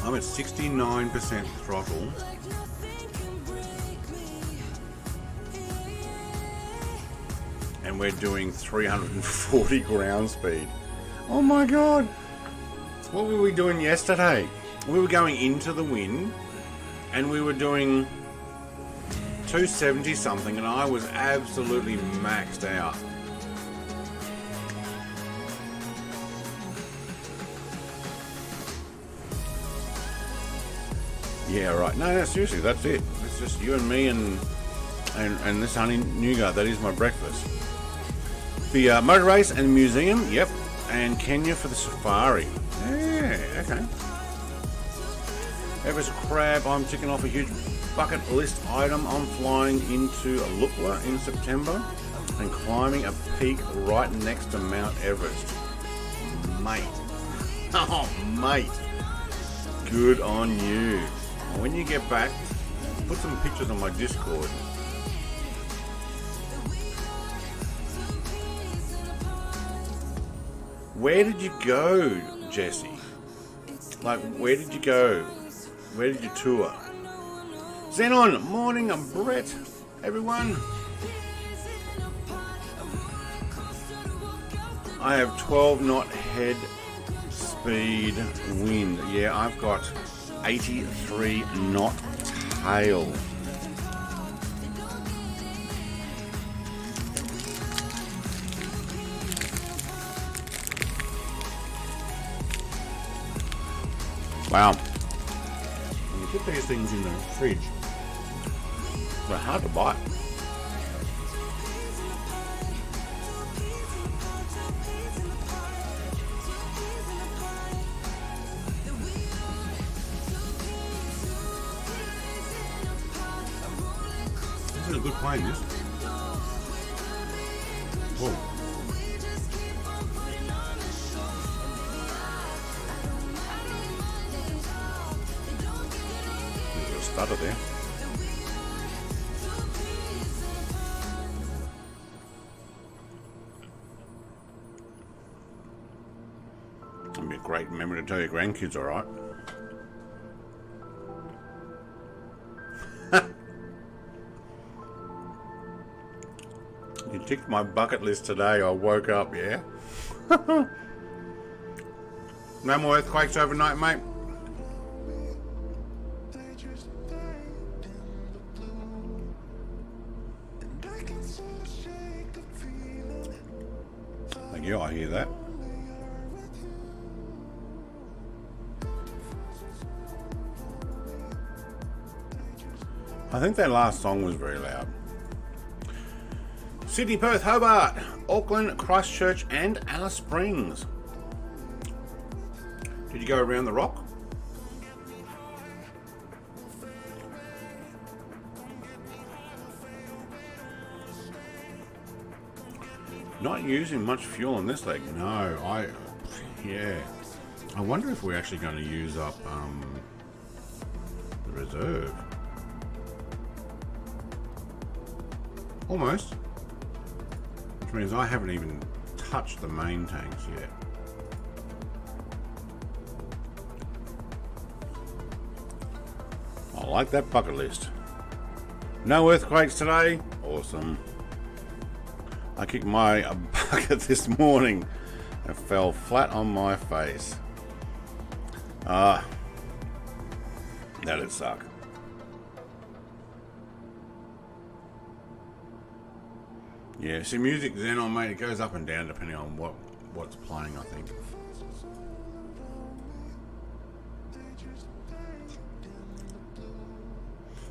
I'm at 69% throttle. And we're doing 340 ground speed. Oh my god! What were we doing yesterday? We were going into the wind and we were doing 270 something and I was absolutely maxed out. Yeah, right. No, seriously, that's it. It's just you and me and this honey nougat. That is my breakfast. The motor race and museum, yep. And Kenya for the safari. Yeah, okay. Everest crab, I'm ticking off a huge bucket list item. I'm flying into Lukla in September and climbing a peak right next to Mount Everest. Mate. Oh, mate. Good on you. When you get back, put some pictures on my Discord. Where did you go, Jesse? Like, where did you go? Where did you tour? Xenon, morning, I'm Brett. Everyone. I have 12 knot head speed wind. Yeah, I've got 83 knot tail. Wow. When you put these things in the fridge, they're hard to bite. This is a good plane, this. Whoa. There's a stutter there. That'd be a great memory to tell your grandkids, alright? You ticked my bucket list today. I woke up, yeah? No more earthquakes overnight, mate? Thank you, I hear that. I think that last song was very loud. Sydney, Perth, Hobart, Auckland, Christchurch and Alice Springs. Did you go around the rock? Not using much fuel on this leg. No, yeah. I wonder if we're actually going to use up the reserve. Almost. Which means I haven't even touched the main tanks yet. I like that bucket list. No earthquakes today. Awesome. I kicked my bucket this morning and fell flat on my face. That'd suck. Yeah, see, music's in on, mate. It goes up and down depending on what's playing, I think.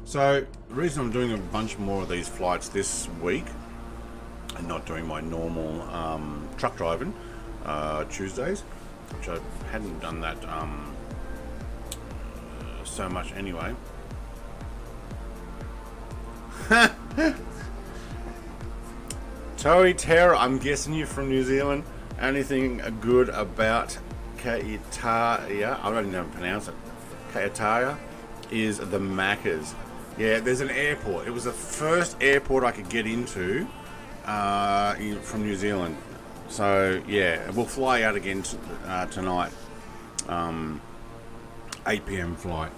So, the reason I'm doing a bunch more of these flights this week and not doing my normal truck driving Tuesdays, which I hadn't done that so much anyway. Toei Terra, I'm guessing you're from New Zealand. Anything good about Kaitaia? I don't even know how to pronounce it. Kaitaia is the Maccas. Yeah, there's an airport. It was the first airport I could get into from New Zealand. So yeah, we'll fly out again tonight. 8 p.m. flight.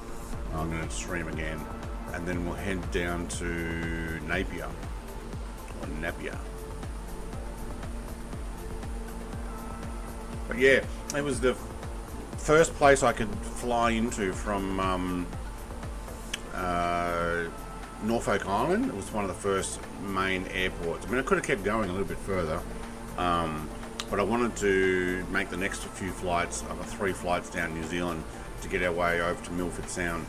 I'm going to stream again, and then we'll head down to Napier. But yeah, it was the first place I could fly into from Norfolk Island. It was one of the first main airports. I mean, I could have kept going a little bit further, but I wanted to make the next few flights, 3 flights down New Zealand, to get our way over to Milford Sound,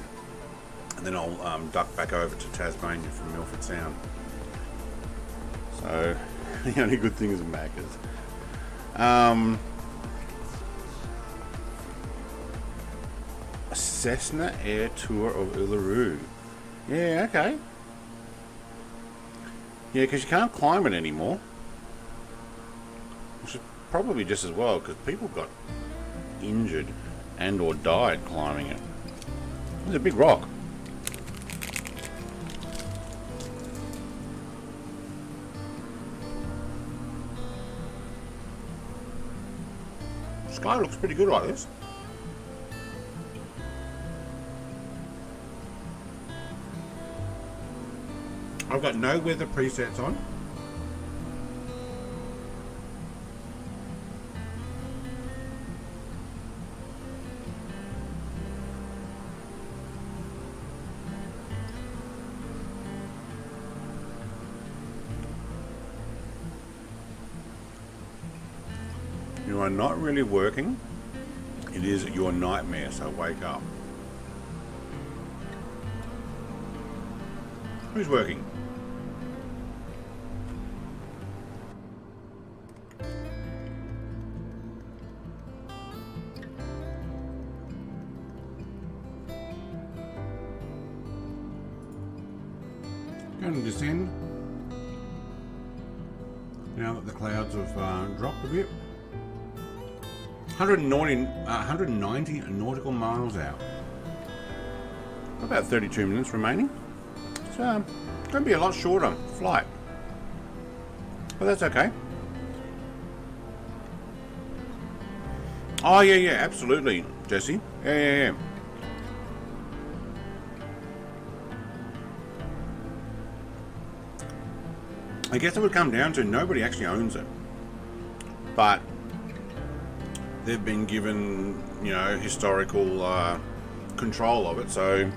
and then I'll duck back over to Tasmania from Milford Sound. So the only good thing is Macca's. Cessna Air Tour of Uluru. Yeah, okay. Yeah, because you can't climb it anymore. Which is probably just as well, because people got injured and or died climbing it. It's a big rock. Sky looks pretty good like this. I've got no weather presets on. You are not really working It is your nightmare, so wake up. Who's working? Going to descend. Now that the clouds have dropped a bit. 190 nautical miles out. About 32 minutes remaining. So, it's going to be a lot shorter flight. But that's okay. Oh, yeah, absolutely, Jesse. Yeah. I guess it would come down to nobody actually owns it. But they've been given, you know, historical control of it, so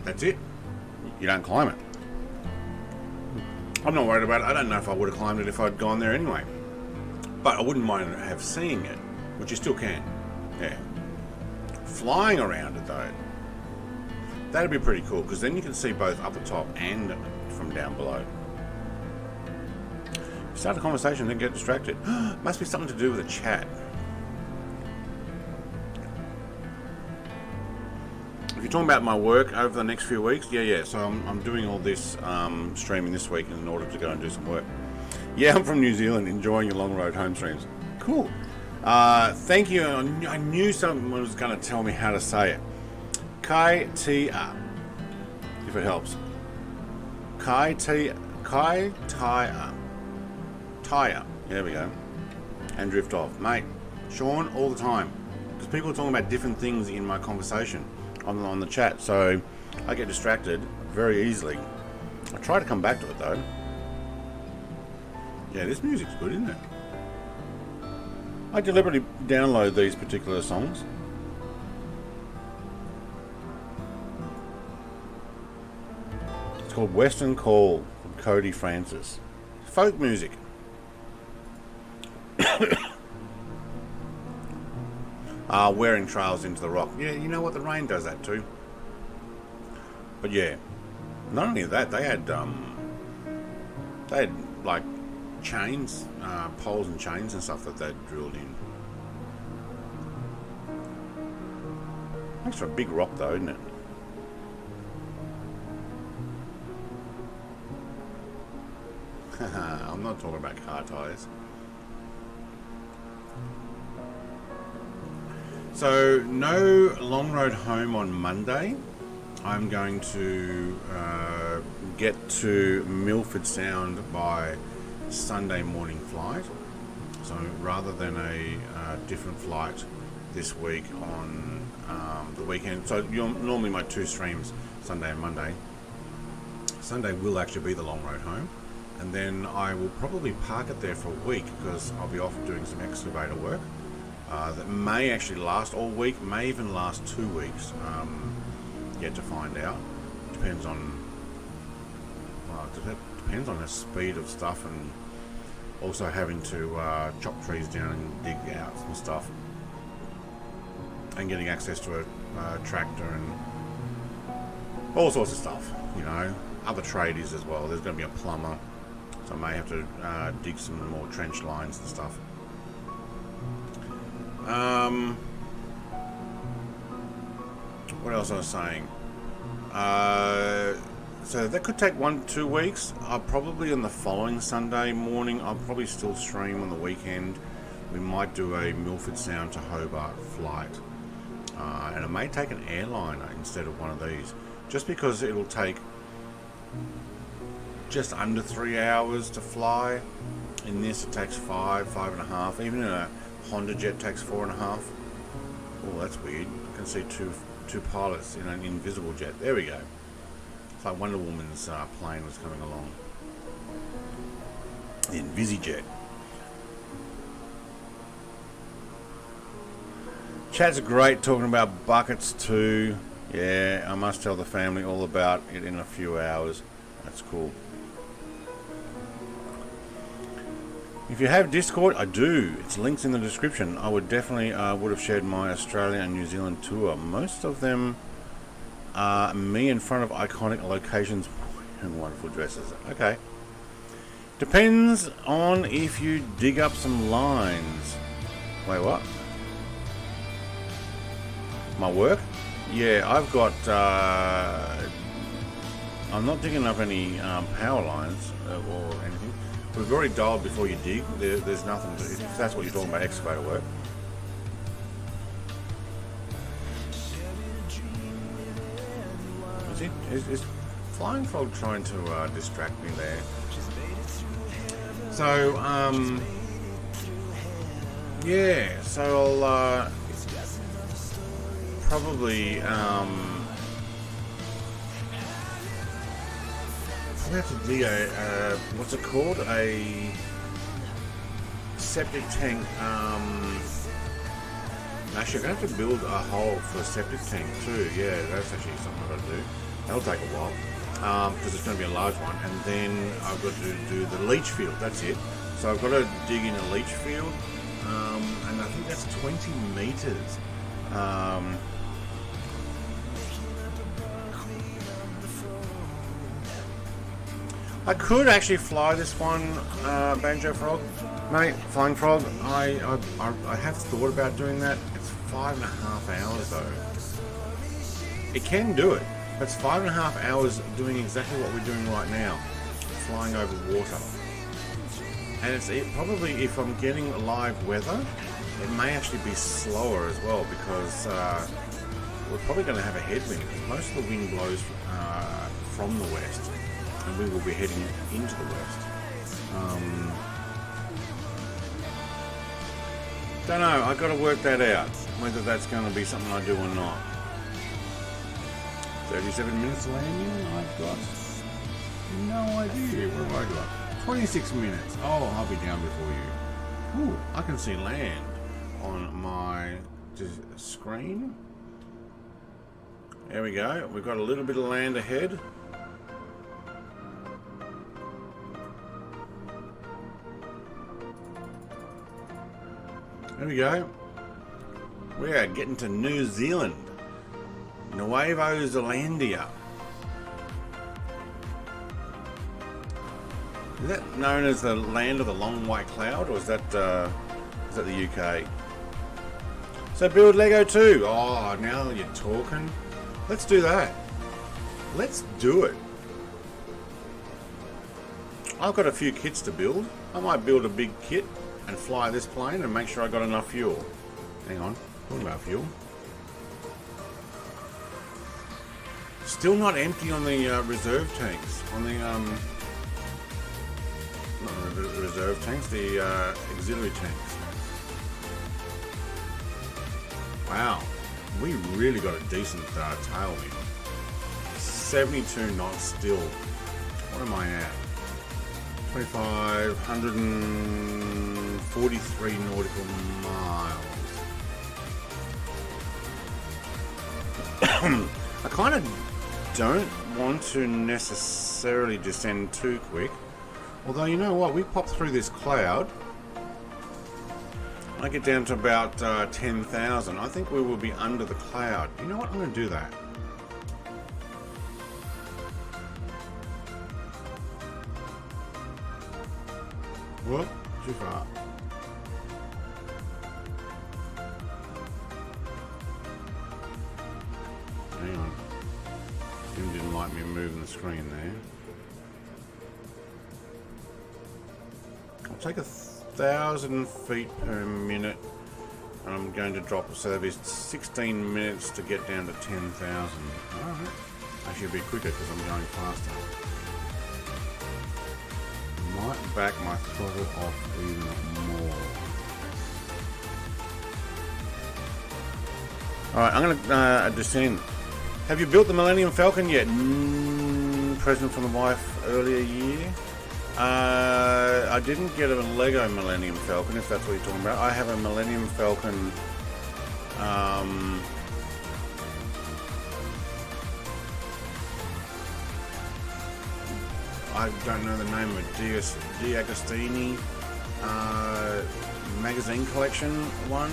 that's it. You don't climb it. I'm not worried about it. I don't know if I would have climbed it if I'd gone there anyway. But I wouldn't mind have seeing it, which you still can. Yeah. Flying around it though, that'd be pretty cool, because then you can see both up the top and from down below. Start a conversation, then get distracted. Must be something to do with a chat. If you're talking about my work over the next few weeks, yeah. So I'm doing all this streaming this week in order to go and do some work. Yeah, I'm from New Zealand, enjoying your long road home streams. Cool. Thank you. I knew someone was going to tell me how to say it. Kaitaia, if it helps. Kaitaia. There we go. And drift off. Mate, Sean, all the time. Because people are talking about different things in my conversation on the chat, so I get distracted very easily. I try to come back to it though. Yeah, this music's good, isn't it? I deliberately download these particular songs. It's called Western Call from Cody Francis. Folk music. Wearing trails into the rock. Yeah, you know what? The rain does that too. But yeah, not only that, they had like chains, poles and chains and stuff that they'd drilled in. Makes for a big rock though, isn't it? I'm not talking about car tires. So no long road home on Monday. I'm going to get to Milford Sound by Sunday morning flight. So rather than a different flight this week on the weekend. So normally my two streams, Sunday and Monday. Sunday will actually be the long road home. And then I will probably park it there for a week because I'll be off doing some excavator work. That may actually last all week, may even last 2 weeks. Yet to find out. Depends on depends on the speed of stuff, and also having to chop trees down and dig out some stuff, and getting access to a tractor and all sorts of stuff. You know, other tradies as well. There's going to be a plumber, so I may have to dig some more trench lines and stuff. What else I was saying? So that could take 1-2 weeks. I'll probably on the following Sunday morning, I'll probably still stream on the weekend. We might do a Milford Sound to Hobart flight. And it may take an airliner instead of one of these. Just because it'll take just under 3 hours to fly. In this it takes 5.5. Even in a Honda Jet takes 4.5. Oh, that's weird. I can see two pilots in an invisible jet. There we go. It's like Wonder Woman's plane was coming along. The InvisiJet. Chad's great talking about buckets too. Yeah, I must tell the family all about it in a few hours. That's cool. If you have Discord, I do. It's links in the description. I would definitely would have shared my Australia and New Zealand tour. Most of them are me in front of iconic locations and wonderful dresses. Okay. Depends on if you dig up some lines. Wait, what? My work? Yeah, I've got... I'm not digging up any power lines or anything. We've already dialed before you dig. There's nothing to... If that's what you're talking about, excavator work. Is Flying Frog trying to distract me there? So, yeah, so I'll probably we have to dig a what's it called? A septic tank. Actually, I'm going to have to build a hole for a septic tank too. Yeah, that's actually something I've got to do. That'll take a while because it's going to be a large one, and then I've got to do the leach field. That's it. So I've got to dig in a leach field, and I think that's 20 meters. I could actually fly this one, Banjo Frog, mate. Flying Frog. I have thought about doing that. It's 5.5 hours though. It can do it. That's 5.5 hours doing exactly what we're doing right now, flying over water. And it's probably, if I'm getting live weather, it may actually be slower as well, because we're probably going to have a headwind, because most of the wind blows from the west, and we will be heading into the west. Don't know, I've got to work that out, whether that's going to be something I do or not. 37 minutes landing, I've got no idea. Where have I got? 26 minutes. Oh, I'll be down before you. Ooh, I can see land on my screen. There we go. We've got a little bit of land ahead. There we go. We are getting to New Zealand. Nuevo Zealandia. Is that known as the land of the long white cloud, or is that the UK? So build Lego too. Oh, now you're talking. Let's do that. Let's do it. I've got a few kits to build. I might build a big kit and fly this plane and make sure I got enough fuel. Hang on, talking about fuel. Still not empty on the reserve tanks. On the not the reserve tanks, the auxiliary tanks. Wow, we really got a decent tailwind. 72 knots still. What am I at? 2,543 nautical miles. I kind of don't want to necessarily descend too quick, although you know what, we pop through this cloud. I get down to about 10,000. I think we will be under the cloud. You know what, I'm going to do that. Whoop, too far. Hang on. Jim didn't like me moving the screen there. I'll take 1,000 feet per minute, and I'm going to drop, so there'll be 16 minutes to get down to 10,000. Alright. Actually it'll be quicker because I'm going faster. Might back my throttle off even more. Alright, I'm going to descend. Have you built the Millennium Falcon yet? Present from the wife earlier year. I didn't get a Lego Millennium Falcon, if that's what you're talking about. I have a Millennium Falcon. I don't know the name of it. D'Agostini. magazine collection one,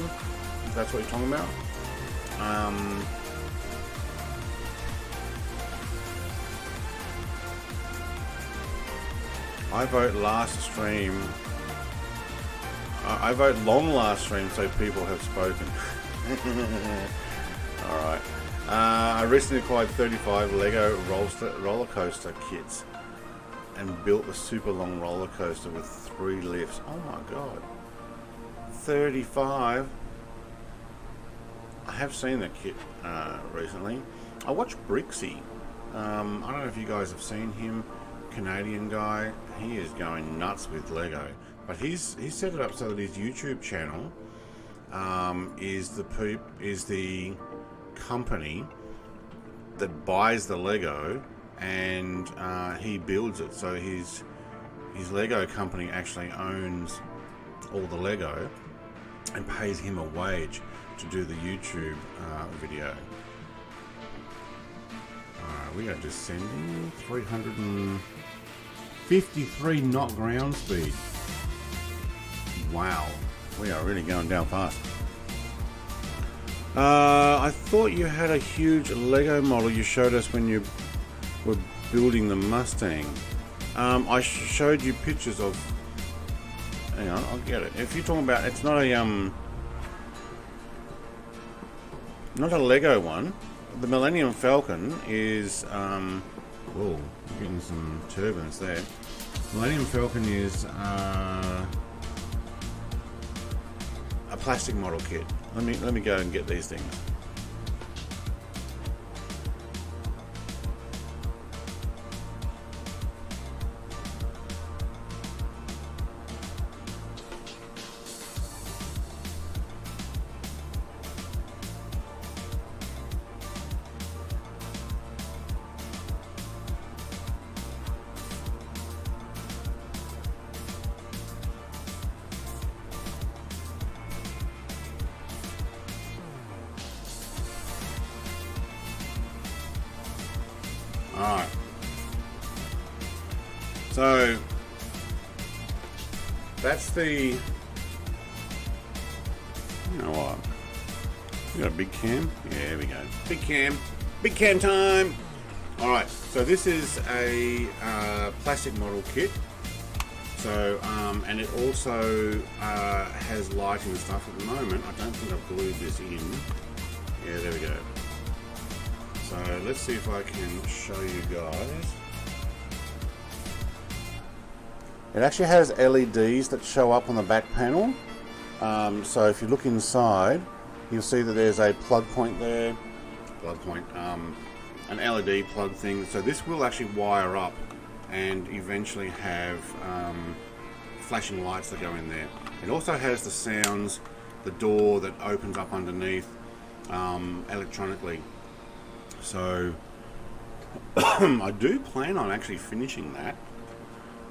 if that's what you're talking about. I vote last stream. I vote long last stream, so people have spoken. Alright. I recently acquired 35 Lego roller coaster kits and built a super long roller coaster with 3 lifts. Oh my god. 35. I have seen that kit recently. I watched Brixie. I don't know if you guys have seen him. Canadian guy. He is going nuts with Lego. But he's set it up so that his YouTube channel is the company that buys the Lego and he builds it. So his Lego company actually owns all the Lego and pays him a wage to do the YouTube video. We are descending 353 knot ground speed. Wow, we are really going down fast. I thought you had a huge Lego model you showed us when you were building the Mustang. I showed you pictures of. Hang on, I'll get it. If you're talking about, it's not a Lego one. The Millennium Falcon is. Whoa, getting some turbulence there. Millennium Falcon is a plastic model kit. Let me go and get these things. Alright. So that's the, you know what? We got a big cam? Yeah, there we go. Big cam time. Alright, so this is a plastic model kit. So, and it also has lighting and stuff. At the moment, I don't think I've glued this in. Yeah, there we go. So let's see if I can show you guys. It actually has LEDs that show up on the back panel. So if you look inside, you'll see that there's a plug point there. An LED plug thing. So this will actually wire up and eventually have flashing lights that go in there. It also has the sounds, the door that opens up underneath electronically. So I do plan on actually finishing that.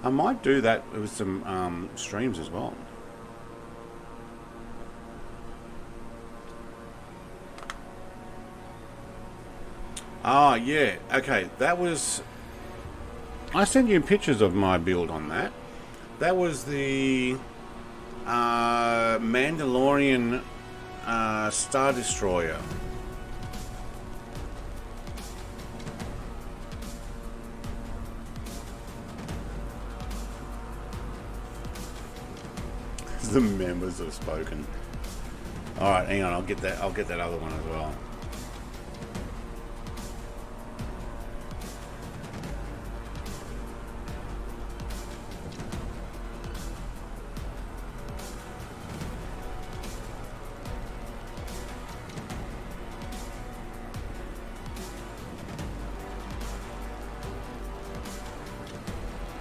I might do that with some streams as well. Ah, yeah, okay, that was, I sent you pictures of my build on that. That was the Mandalorian Star Destroyer. The members have spoken. All right, hang on. I'll get that other one as well.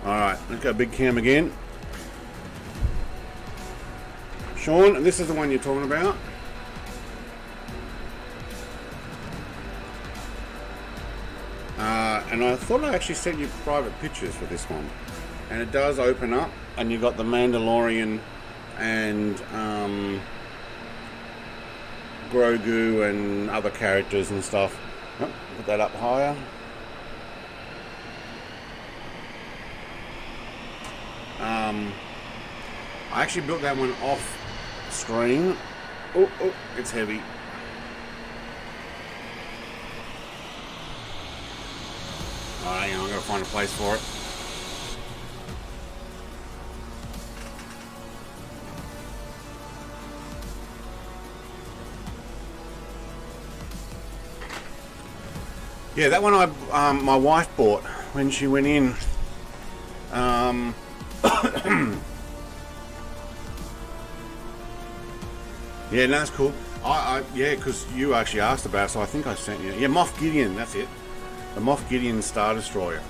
All right, let's go big cam again. Sean, this is the one you're talking about. And I thought I actually sent you private pictures for this one. And it does open up, and you've got the Mandalorian and Grogu and other characters and stuff. Oh, put that up higher. I actually built that one off screen. Oh, it's heavy. Alright, hang on, I'm gonna find a place for it. Yeah, that one my wife bought when she went in. Yeah, no, that's cool. Yeah, because you actually asked about it, so I think I sent you. Yeah, Moff Gideon, that's it. The Moff Gideon Star Destroyer,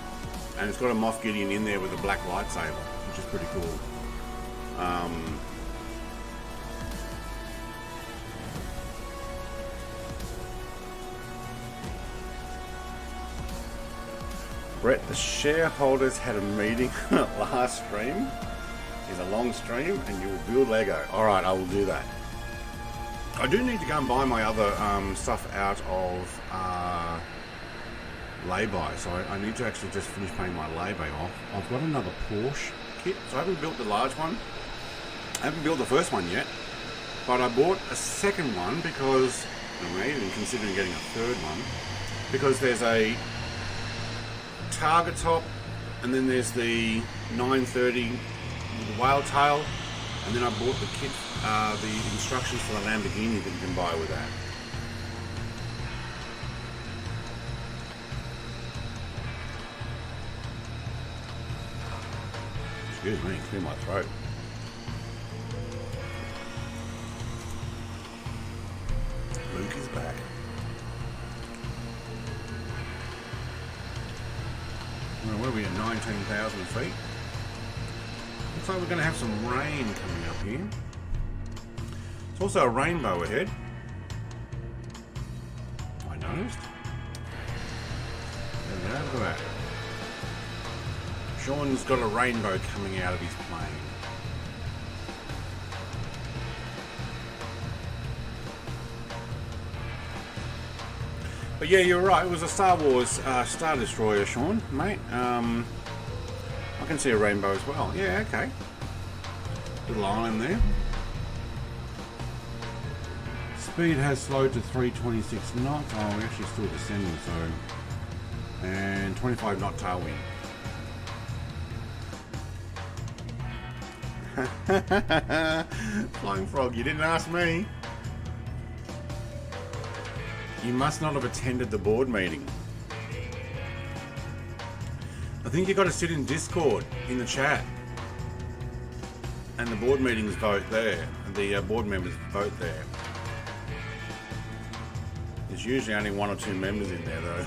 and it's got a Moff Gideon in there with a black lightsaber, which is pretty cool. Brett, the shareholders had a meeting last stream. It's a long stream, and you will build Lego. All right, I will do that. I do need to go and buy my other stuff out of lay-by, so I need to actually just finish paying my lay-by off. I've got another Porsche kit, so I haven't built the large one. I haven't built the first one yet, but I bought a second one because I'm even considering getting a third one, because there's a Target top, and then there's the 930 with the whale tail, and then I bought the kit, the instructions for the Lamborghini that you can buy with that. Excuse me, clear my throat. Luke is back. Well, where are we at? 19,000 feet. Looks like we're going to have some rain coming up here. It's also a rainbow ahead. I noticed. There we go, look at that. Sean's got a rainbow coming out of his plane. But yeah, you're right. It was a Star Wars Star Destroyer, Sean, mate. I can see a rainbow as well. Yeah, okay. Little island there. Speed has slowed to 326 knots. Oh, we're actually still descending, so. And 25 knot tailwind. Flying Frog, you didn't ask me. You must not have attended the board meeting. I think you've got to sit in Discord, in the chat. And the board meetings vote there. The board members vote there. There's usually only 1 or 2 members in there though.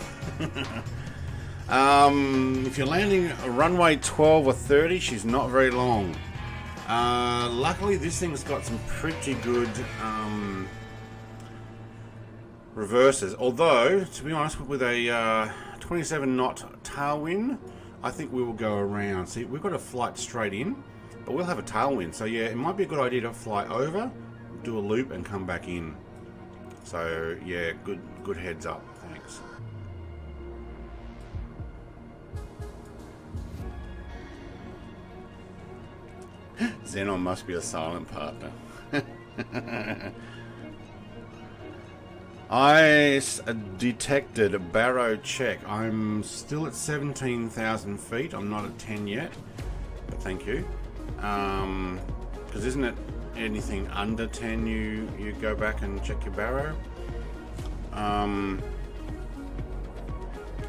If you're landing a runway 12 or 30, she's not very long. Luckily this thing's got some pretty good reverses, although to be honest, with a 27 knot tailwind, I think we will go around. See, we've got a flight straight in, but we'll have a tailwind, so yeah, it might be a good idea to fly over, do a loop and come back in. So yeah, good heads up, thanks. Xenon must be a silent partner. I detected a barrow check. I'm still at 17,000 feet. I'm not at 10 yet, but thank you. Because isn't it anything under 10 you go back and check your barrow?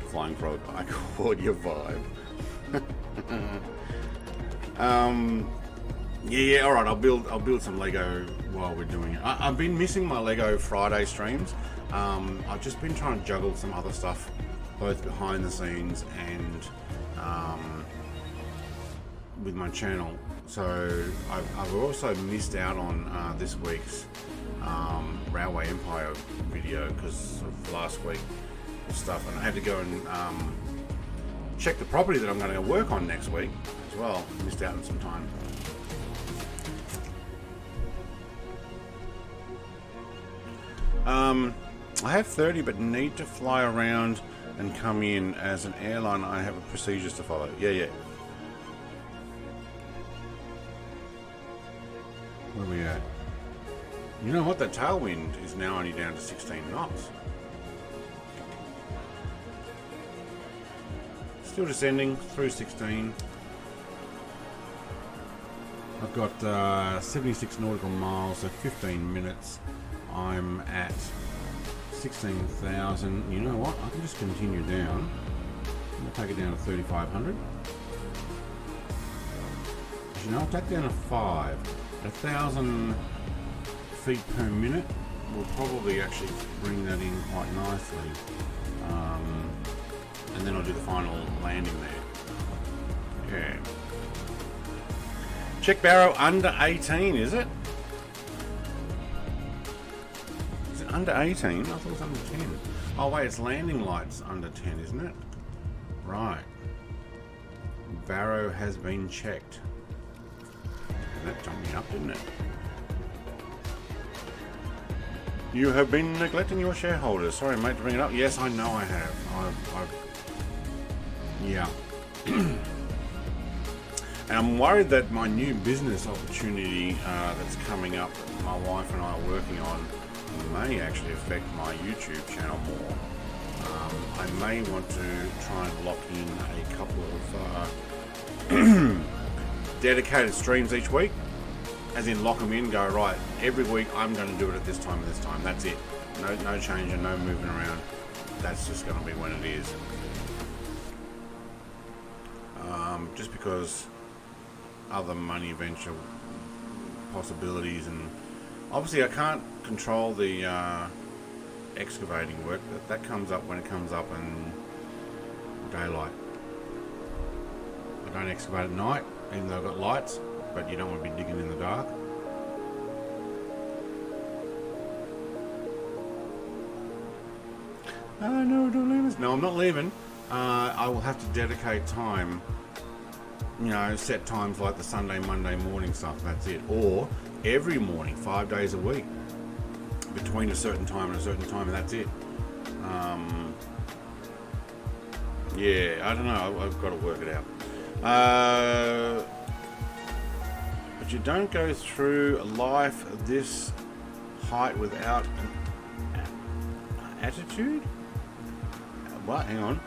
Flying Frog, I caught your vibe. Yeah, all right. I'll build some Lego while we're doing it. I've been missing my Lego Friday streams. I've just been trying to juggle some other stuff, both behind the scenes and with my channel. So I've also missed out on this week's Railway Empire video because of last week stuff, and I had to go and check the property that I'm going to work on next week as well. Missed out on some time. I have 30 but need to fly around and come in. As an airline I have procedures to follow. Yeah. You know what? The tailwind is now only down to 16 knots. Still descending through 16. I've got 76 nautical miles, so 15 minutes. I'm at 16,000. You know what? I can just continue down. I'm going to take it down to 3,500. You know, I'll take down to 5. 1,000 feet per minute will probably actually bring that in quite nicely. And then I'll do the final landing there. Yeah. Check barrow under 18, is it? Is it under 18? I thought it was under 10. Oh wait, it's landing lights under 10, isn't it? Right. Barrow has been checked. That jumped me up, didn't it? You have been neglecting your shareholders. Sorry, mate, to bring it up. Yes, I know I have. Yeah. And I'm worried that my new business opportunity that's coming up, that my wife and I are working on, may actually affect my YouTube channel more. I may want to try and lock in a couple of dedicated streams each week, as in lock them in, go right, every week I'm going to do it at this time and this time, that's it, no changing, no moving around, that's just going to be when it is. Just because other money venture possibilities, and obviously I can't control the excavating work, that comes up when it comes up in daylight. I don't excavate at night, even though I've got lights, but you don't want to be digging in the dark. No, don't leave us. No, I'm not leaving. I will have to dedicate time, you know, set times like the Sunday, Monday morning stuff, that's it. Or every morning, 5 days a week, between a certain time and a certain time, and that's it. Yeah, I don't know, I've got to work it out. But you don't go through life this height without an attitude? What? Hang on.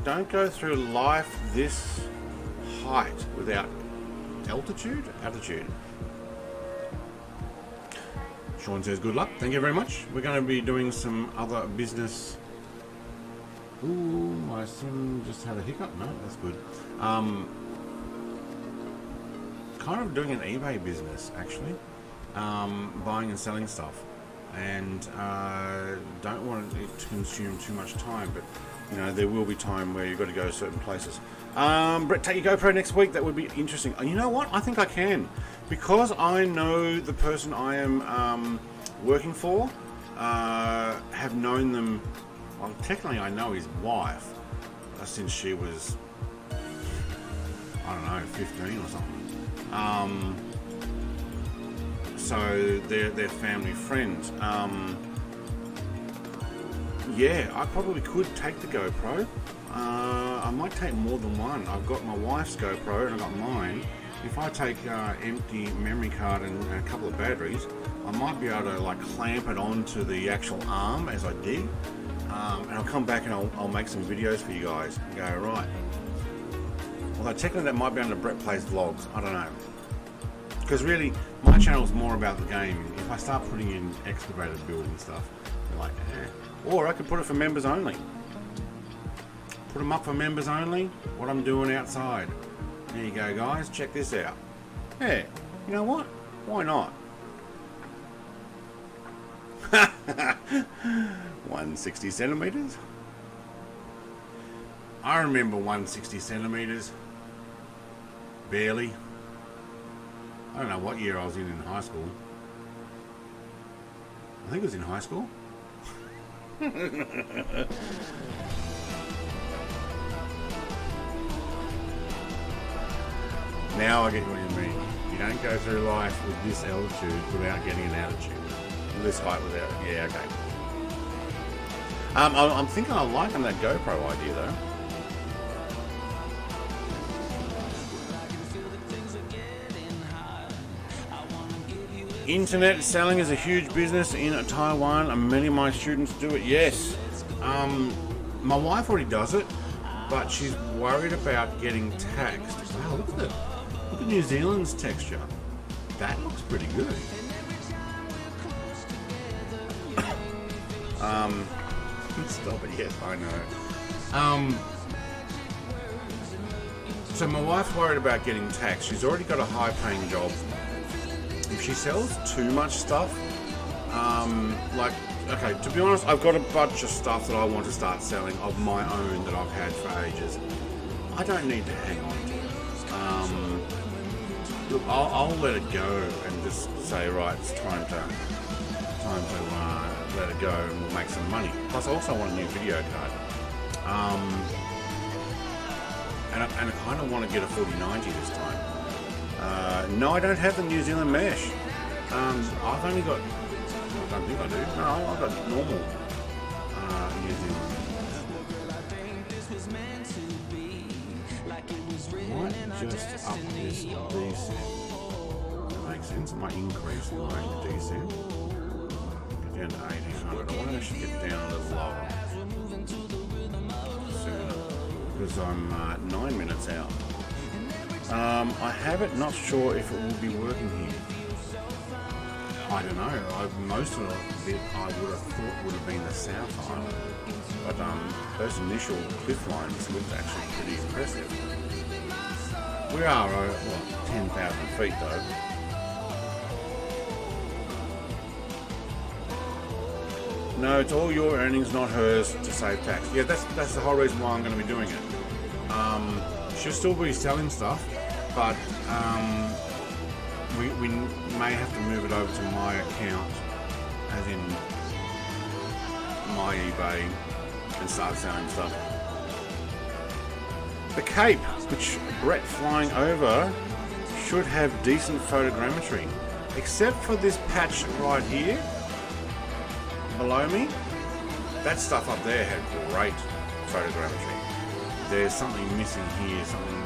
Don't go through life this height without altitude? Attitude. Sean says good luck. Thank you very much. We're going to be doing some other business. Ooh, my sim just had a hiccup. No, that's good. Kind of doing an eBay business, actually. Buying and selling stuff. And don't want it to consume too much time, but you know, there will be time where you've got to go to certain places. Brett, take your GoPro next week. That would be interesting. You know what? I think I can. Because I know the person I am working for, have known them, well, technically I know his wife since she was, I don't know, 15 or something. So they're family friends. Yeah, I probably could take the GoPro. I might take more than one. I've got my wife's GoPro and I've got mine. If I take empty memory card and a couple of batteries, I might be able to like clamp it onto the actual arm as I dig. And I'll come back and I'll make some videos for you guys and go, right. Although technically that might be under Brett Plays Vlogs, I don't know. Because really, my channel is more about the game. If I start putting in excavated building stuff, you're like, eh. Or I could put it for members only. Put them up for members only, what I'm doing outside. There you go, guys, check this out. Yeah, you know what? Why not? 160 centimeters? I remember 160 centimeters. Barely. I don't know what year I was in high school. I think it was in high school. Now I get what you mean. You don't go through life with this altitude without getting an attitude. With this height without, yeah, okay. I'm thinking I like that GoPro idea though. Internet selling is a huge business in Taiwan, and many of my students do it. Yes. My wife already does it, but she's worried about getting taxed. Wow, look at it. Look at New Zealand's texture. That looks pretty good. Stop it. Yes, I know. So my wife's worried about getting taxed. She's already got a high-paying job. If she sells too much stuff, like, okay, to be honest, I've got a bunch of stuff that I want to start selling of my own that I've had for ages. I don't need to hang on to it. Look, I'll let it go and just say, right, it's time to let it go and we'll make some money. Plus, I also want a new video card. And I kind of want to get a 4090 this time. No, I don't have the New Zealand mesh. I've only got, I don't think I do. No, I've got normal New Zealand. Might just up this decent. That makes sense. It might increase the decent. Get down to 1800. I want to actually get down a little lower sooner because I'm 9 minutes out. I have it, not sure if it will be working here. I don't know. Most of it I would have thought would have been the South Island, but those initial cliff lines looked actually pretty impressive. We are what, 10,000 feet though. No, it's all your earnings, not hers, to save tax. Yeah, that's the whole reason why I'm going to be doing it. She'll still be selling stuff, but we may have to move it over to my account, as in my eBay, and start selling stuff. The Cape, which Brett flying over, should have decent photogrammetry, except for this patch right here below me. That stuff up there had great photogrammetry. There's something missing here, something.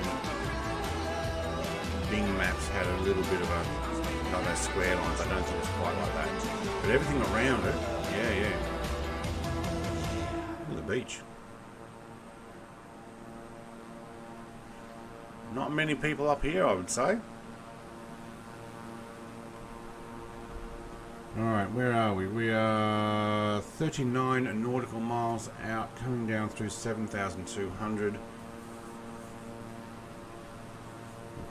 Bing Maps had a little bit of those square lines. I don't think it's quite like that, but everything around it, yeah. Look at the beach. Not many people up here, I would say. Alright, where are we? We are 39 nautical miles out, coming down through 7,200.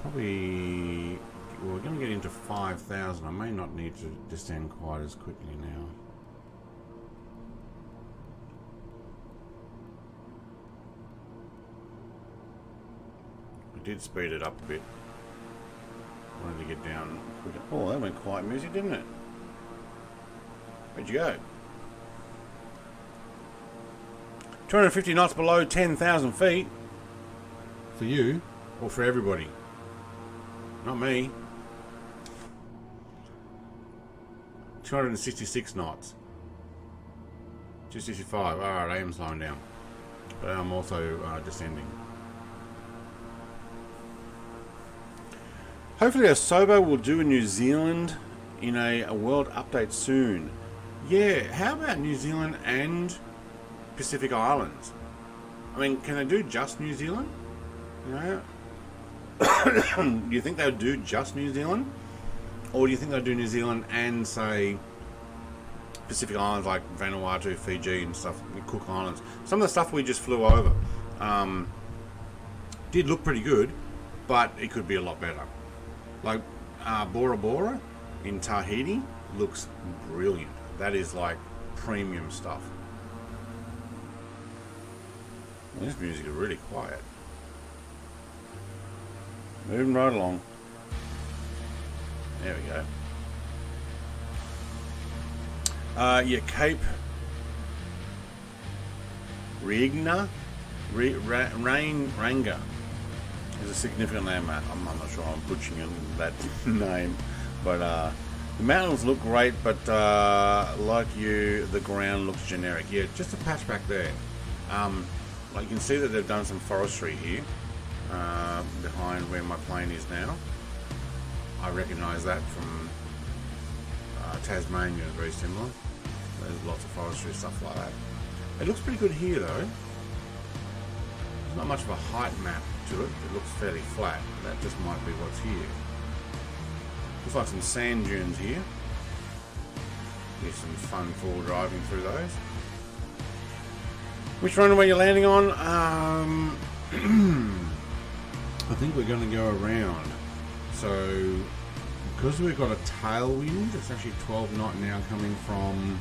Probably, well, we're going to get into 5,000. I may not need to descend quite as quickly now. I did speed it up a bit. Wanted to get down quicker. Oh, that went quite music, didn't it? Where'd you go? 250 knots below 10,000 feet. For you, or for everybody? Not me. 266 knots. 265. Alright, I am slowing down. But I'm also descending. Hopefully Asobo will do in New Zealand in a world update soon. Yeah, how about New Zealand and Pacific Islands? I mean, can they do just New Zealand? You know? Do you think they'll do just New Zealand? Or do you think they'll do New Zealand and, say, Pacific Islands like Vanuatu, Fiji and stuff, Cook Islands? Some of the stuff we just flew over did look pretty good, but it could be a lot better. Like Bora Bora in Tahiti looks brilliant. That is like premium stuff. This music is really quiet. Moving right along. There we go. Yeah, Cape Ranga is a significant landmark. I'm not sure I'm butchering that name, but the mountains look great, but like you, the ground looks generic. Yeah, just a patch back there. Like you can see that they've done some forestry here behind where my plane is now. I recognise that from Tasmania is very similar. There's lots of forestry stuff like that. It looks pretty good here though. There's not much of a height map to it. It looks fairly flat. That just might be what's here. Looks like some sand dunes here. Be some fun full driving through those. Which runway you're landing on? I think we're going to go around. So, because we've got a tailwind, it's actually 12 knot now coming from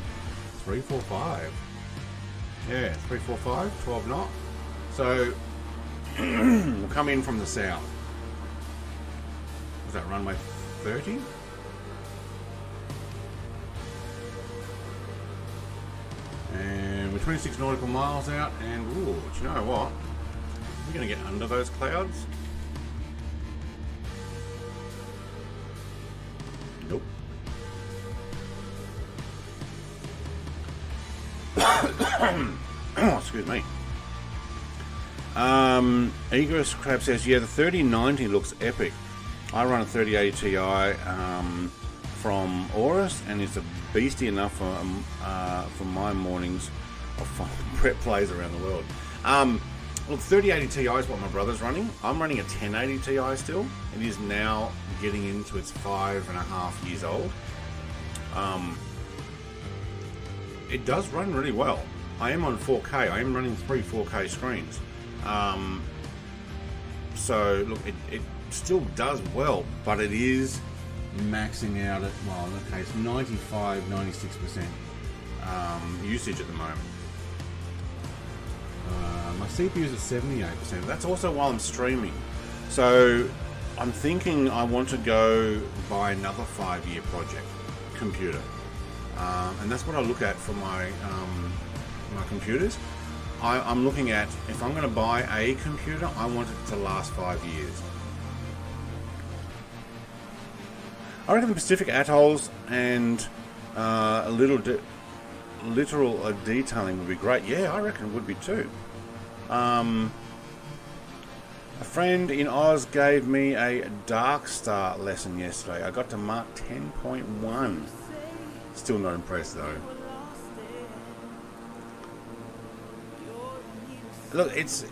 345. Yeah, 345, 12 knot. So, we'll come in from the south. Was that runway 30? And we're 26 nautical miles out, and ooh, do you know what? We're going to get under those clouds. Nope. Oh, excuse me. Egress Crab says, yeah, the 3090 looks epic. I run a 3080 Ti from Aorus, and it's a beastie enough for my mornings of fun prep plays around the world. Look, 3080 Ti is what my brother's running. I'm running a 1080 Ti still. It is now getting into its 5.5 years old. It does run really well. I am on 4K. I am running 3 4K screens. So look, it still does well, but it is maxing out at, well, in that case, 95-96% usage at the moment. My CPU is at 78%. That's also while I'm streaming. So I'm thinking I want to go buy another 5-year project computer, and that's what I look at for my my computers. I'm looking at, if I'm going to buy a computer, I want it to last 5 years. I reckon the Pacific Atolls and a little literal detailing would be great. Yeah, I reckon it would be too. A friend in Oz gave me a Dark Star lesson yesterday. I got to mark 10.1. Still not impressed though. Look, it's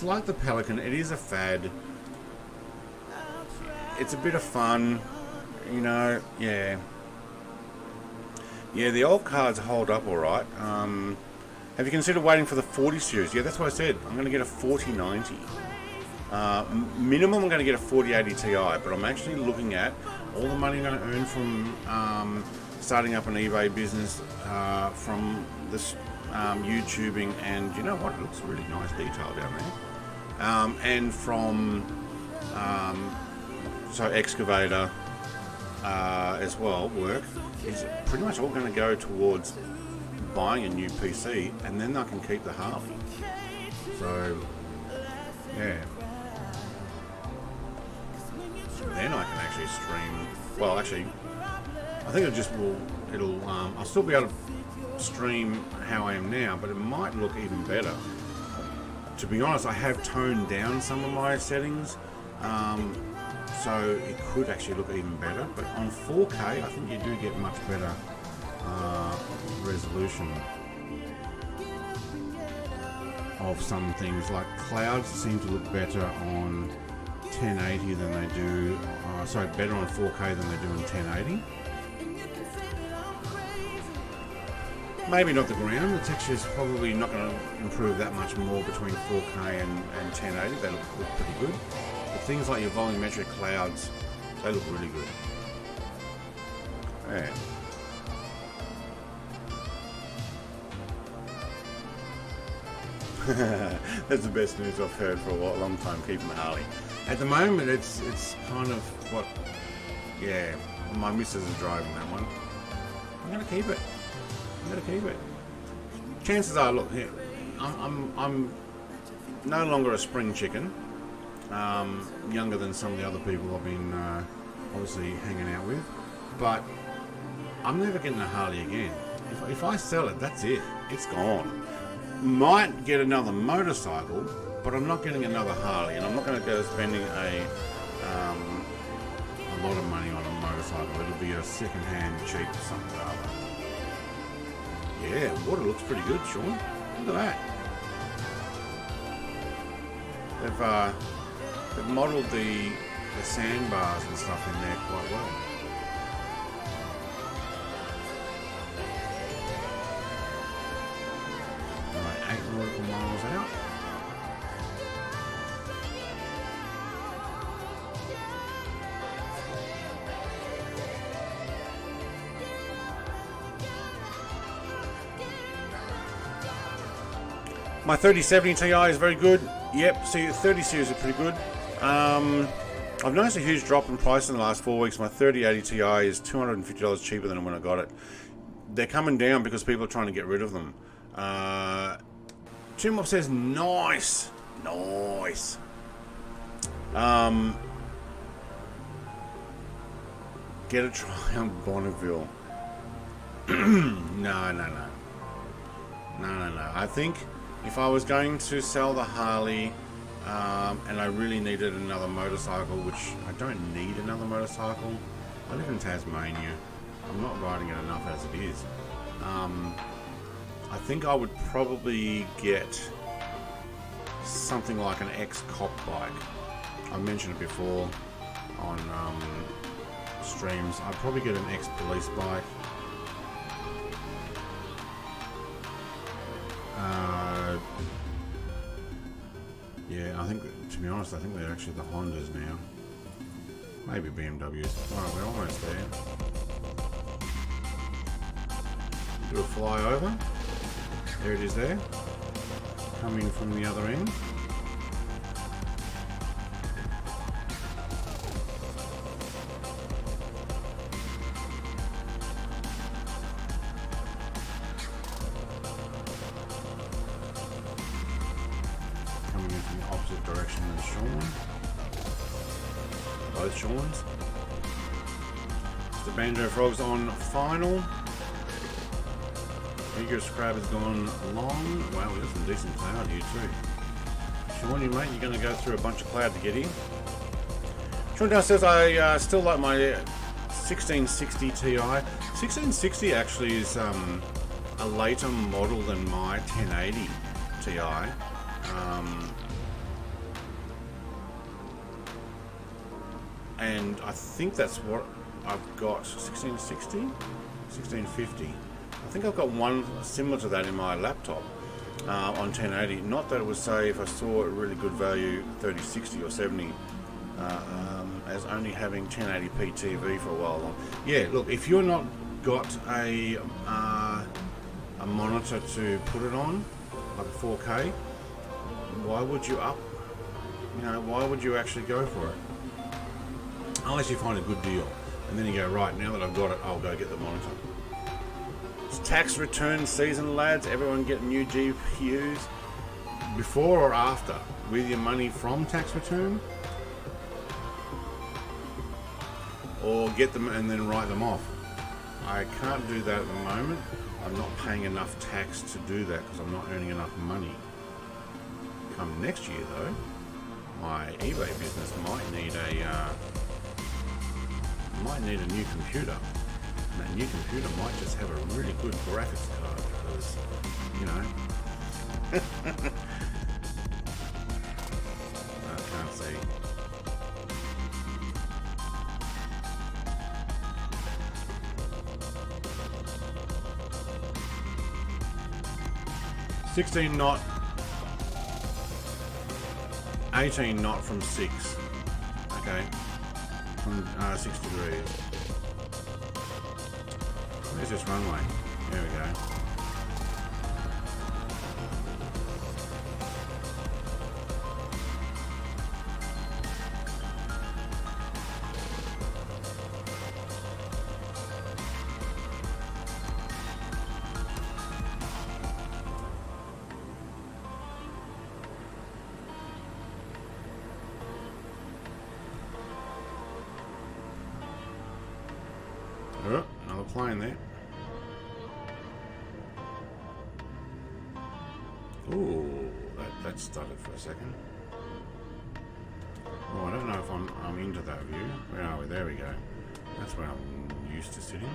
like the Pelican. It is a fad. It's a bit of fun, you know. Yeah, the old cards hold up all right. Have you considered waiting for the 40 series? Yeah, that's what I said. I'm going to get a 4090. Minimum, I'm going to get a 4080 Ti, but I'm actually looking at all the money I'm going to earn from starting up an eBay business, from this YouTubing, and you know what? It looks really nice detail down there. And from so excavator as well, work is pretty much all going to go towards buying a new PC, and then I can keep the Harley. So yeah, then I can actually stream. Well, actually, I think I'll still be able to stream how I am now, but it might look even better. To be honest, I have toned down some of my settings, so it could actually look even better. But on 4K, I think you do get much better resolution of some things. Like clouds seem to look better on 1080 than they do, better on 4K than they do on 1080. Maybe not the ground. The texture is probably not going to improve that much more between 4K and 1080. They look pretty good. But things like your volumetric clouds, they look really good. Yeah. That's the best news I've heard for a long time, keeping the Harley. At the moment, it's kind of what, yeah, my missus is driving that one. I'm going to keep it. Chances are, look here, I'm no longer a spring chicken. Younger than some of the other people I've been obviously hanging out with, but I'm never getting a Harley again. If I sell it, that's it. It's gone. Might get another motorcycle, but I'm not getting another Harley, and I'm not going to go spending a lot of money on a motorcycle. It'll be a second-hand cheap something or other. Yeah, water looks pretty good, Sean. Look at that. They've modelled the sandbars and stuff in there quite well. Alright, 8 nautical miles out. My 3070 Ti is very good. Yep, see, 30 series are pretty good. I've noticed a huge drop in price in the last 4 weeks. My 3080 Ti is $250 cheaper than when I got it. They're coming down because people are trying to get rid of them. Chimop says, nice. Nice. Get a try on Bonneville. No. I think if I was going to sell the Harley and I really needed another motorcycle, which I don't need another motorcycle. I live in Tasmania. I'm not riding it enough as it is. I think I would probably get something like an ex-cop bike. I mentioned it before on streams. I'd probably get an ex-police bike. Yeah, I think, to be honest, I think they're actually the Hondas now. Maybe BMWs. Alright, we're almost there. Do a flyover. There it is there. Coming from the other end. Coming in from the opposite direction than Sean. Both Sean's. The Banjo Frog's on final. Egress Crab has gone long. Wow, we got some decent cloud here too. Sean, you mate, you're going to go through a bunch of cloud to get here. Sean down says, I still like my 1660 Ti. 1660 actually is a later model than my 1080 Ti. And I think that's what I've got. 1660? 1650. I think I've got one similar to that in my laptop on 1080. Not that it would say if I saw a really good value 3060 or 70 as only having 1080p TV for a while. Yeah, look, if you're not got a monitor to put it on, like a 4K, why would you why would you actually go for it? Unless you find a good deal. And then you go, right, now that I've got it, I'll go get the monitor. It's tax return season, lads. Everyone get new GPUs before or after with your money from tax return, or get them and then write them off. I can't do that at the moment. I'm not paying enough tax to do that because I'm not earning enough money. Come next year though, my eBay business might need a new computer. And that new computer might just have a really good graphics card because, you know, I can't see. $16 knot, 18 knot from 6. Okay, from 6 degrees. Where's this runway? There we go. Oh, another plane there. Ooh, that stuttered for a second. Oh, I don't know if I'm into that view. Where are we? There we go. That's where I'm used to sitting.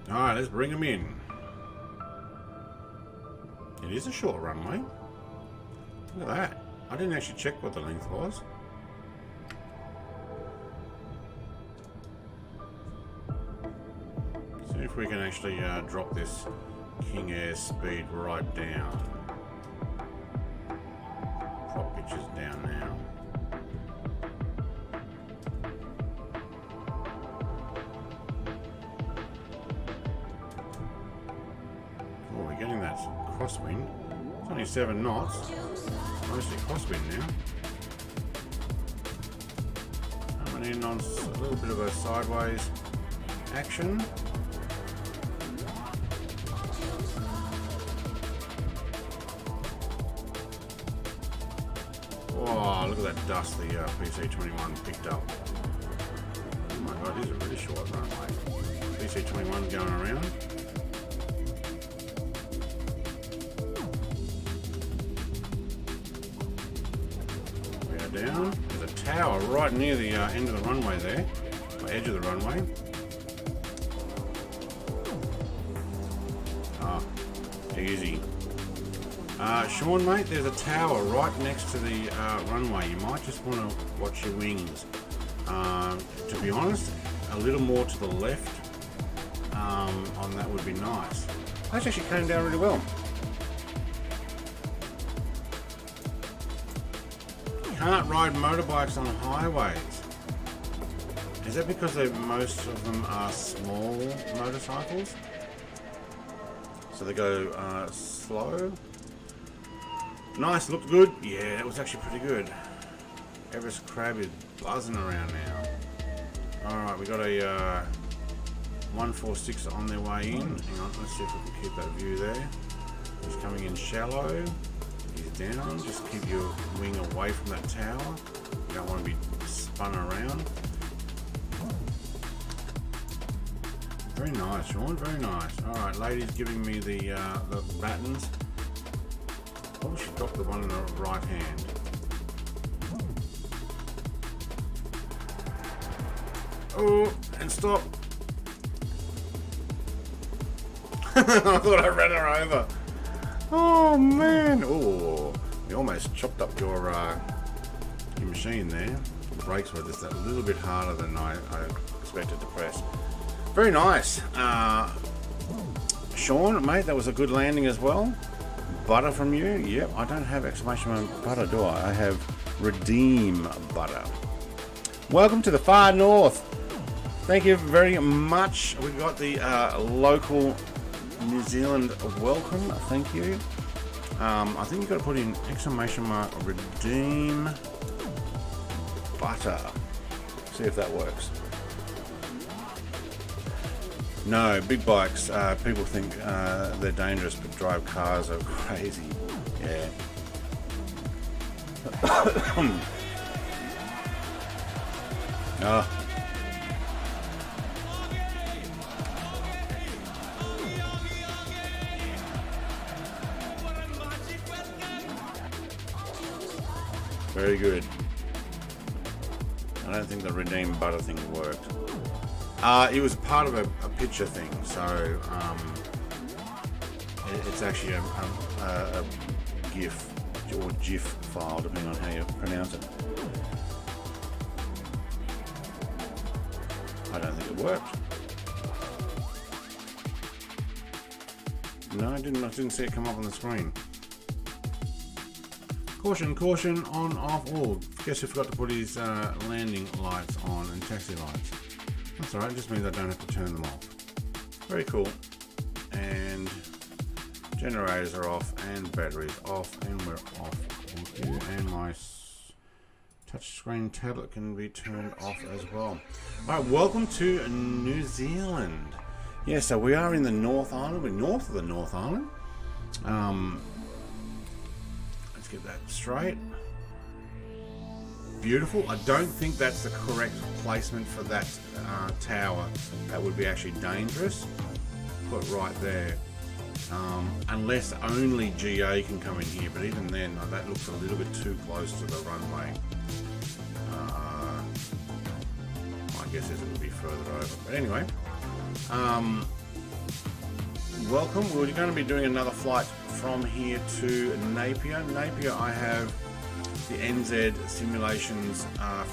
Alright, let's bring them in. It is a short runway. Look at that. I didn't actually check what the length was. See if we can actually drop this King Air speed right down. Prop pitches down now. Oh, we're getting that crosswind. It's only 7 knots. Mostly crosswind now. Coming in on a little bit of a sideways action. Oh, look at that dust the PC21 picked up. Oh my god, this is a really short runway. PC21 going around. Down. There's a tower right near the end of the runway there, or edge of the runway. Ah, easy. Sean, mate, there's a tower right next to the runway. You might just want to watch your wings. To be honest, a little more to the left on that would be nice. That actually came down really well. Can't ride motorbikes on highways. Is that because most of them are small motorcycles? So they go slow? Nice, looked good. Yeah, it was actually pretty good. Everest Crab is buzzing around now. Alright, we got a 146 on their way in. Hang on, let's see if we can keep that view there. He's coming in shallow. He's down. Just keep your wing away from that tower. You don't want to be spun around. Very nice, Sean. Very nice. All right, ladies, giving me the battens. Oh, she dropped the one in the right hand. Oh, and stop. I thought I ran her over. Oh man! Oh, you almost chopped up your machine there. The brakes were just a little bit harder than I expected to press. Very nice, Sean, mate. That was a good landing as well. Butter from you? Yep. I don't have exclamation mark butter, do I? I have redeem butter. Welcome to the far north. Thank you very much. We got the local New Zealand welcome, thank you. I think you've got to put in exclamation mark redeem butter. See if that works. No, big bikes, people think they're dangerous but drive cars are crazy. Yeah. Oh. Very good. I don't think the redeem butter thing worked. It was part of a picture thing, so it's actually a GIF or GIF file, depending on how you pronounce it. I don't think it worked. No, I didn't see it come up on the screen. Caution, caution, on, off, all. Guess who forgot to put his landing lights on and taxi lights. That's alright, it just means I don't have to turn them off. Very cool. And generators are off and batteries off and we're off. Thank you. And my touchscreen tablet can be turned off as well. Alright, welcome to New Zealand. Yeah, so we are in the North Island. We're north of the North Island. Let's get that straight. Beautiful. I don't think that's the correct placement for that tower. That would be actually dangerous. put right there. Unless only GA can come in here, but even then, that looks a little bit too close to the runway. I guess it will be further over. But anyway, welcome. We're going to be doing another flight from here to Napier. Napier, I have the NZ Simulations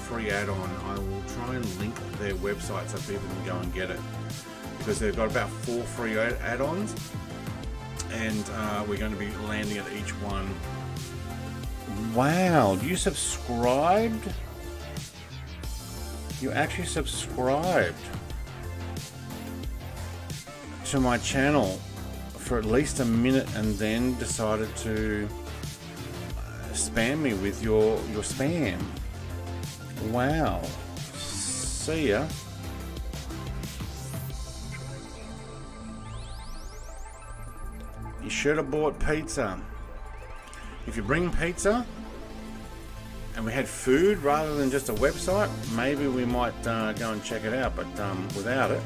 free add-on. I will try and link their website so people can go and get it, because they've got about 4 free add-ons, and we're going to be landing at each one. Wow, you subscribed? You actually subscribed to my channel for at least a minute and then decided to spam me with your spam. Wow. See ya. You should have bought pizza. If you bring pizza and we had food rather than just a website, maybe we might go and check it out, but without it.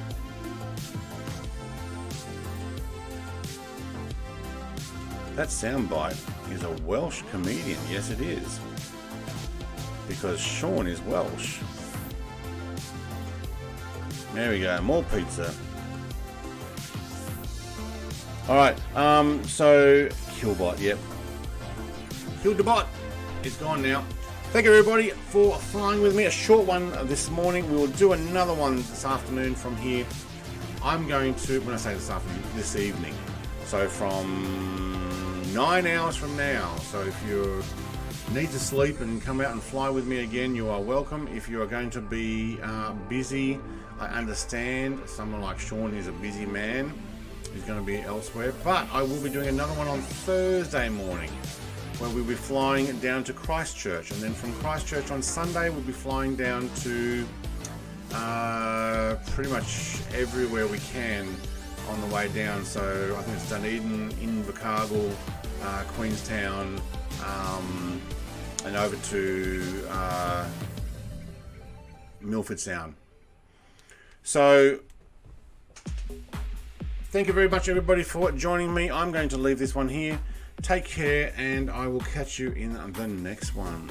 That soundbite is a Welsh comedian. Yes, it is. Because Sean is Welsh. There we go. More pizza. Alright, so Killbot, yep. Killed the bot. It's gone now. Thank you everybody for flying with me. A short one this morning. We will do another one this afternoon from here. I'm going to, when I say this afternoon, this evening. So from 9 hours from now. So if you need to sleep and come out and fly with me again, you are welcome. If you are going to be busy, I understand. Someone like Sean is a busy man. He's going to be elsewhere. But I will be doing another one on Thursday morning, where we'll be flying down to Christchurch. And then from Christchurch on Sunday, we'll be flying down to pretty much everywhere we can on the way down. So I think it's Dunedin, Invercargill, Queenstown, and over to Milford Sound. So thank you very much everybody for joining me. I'm going to leave this one here. Take care, and I will catch you in the next one.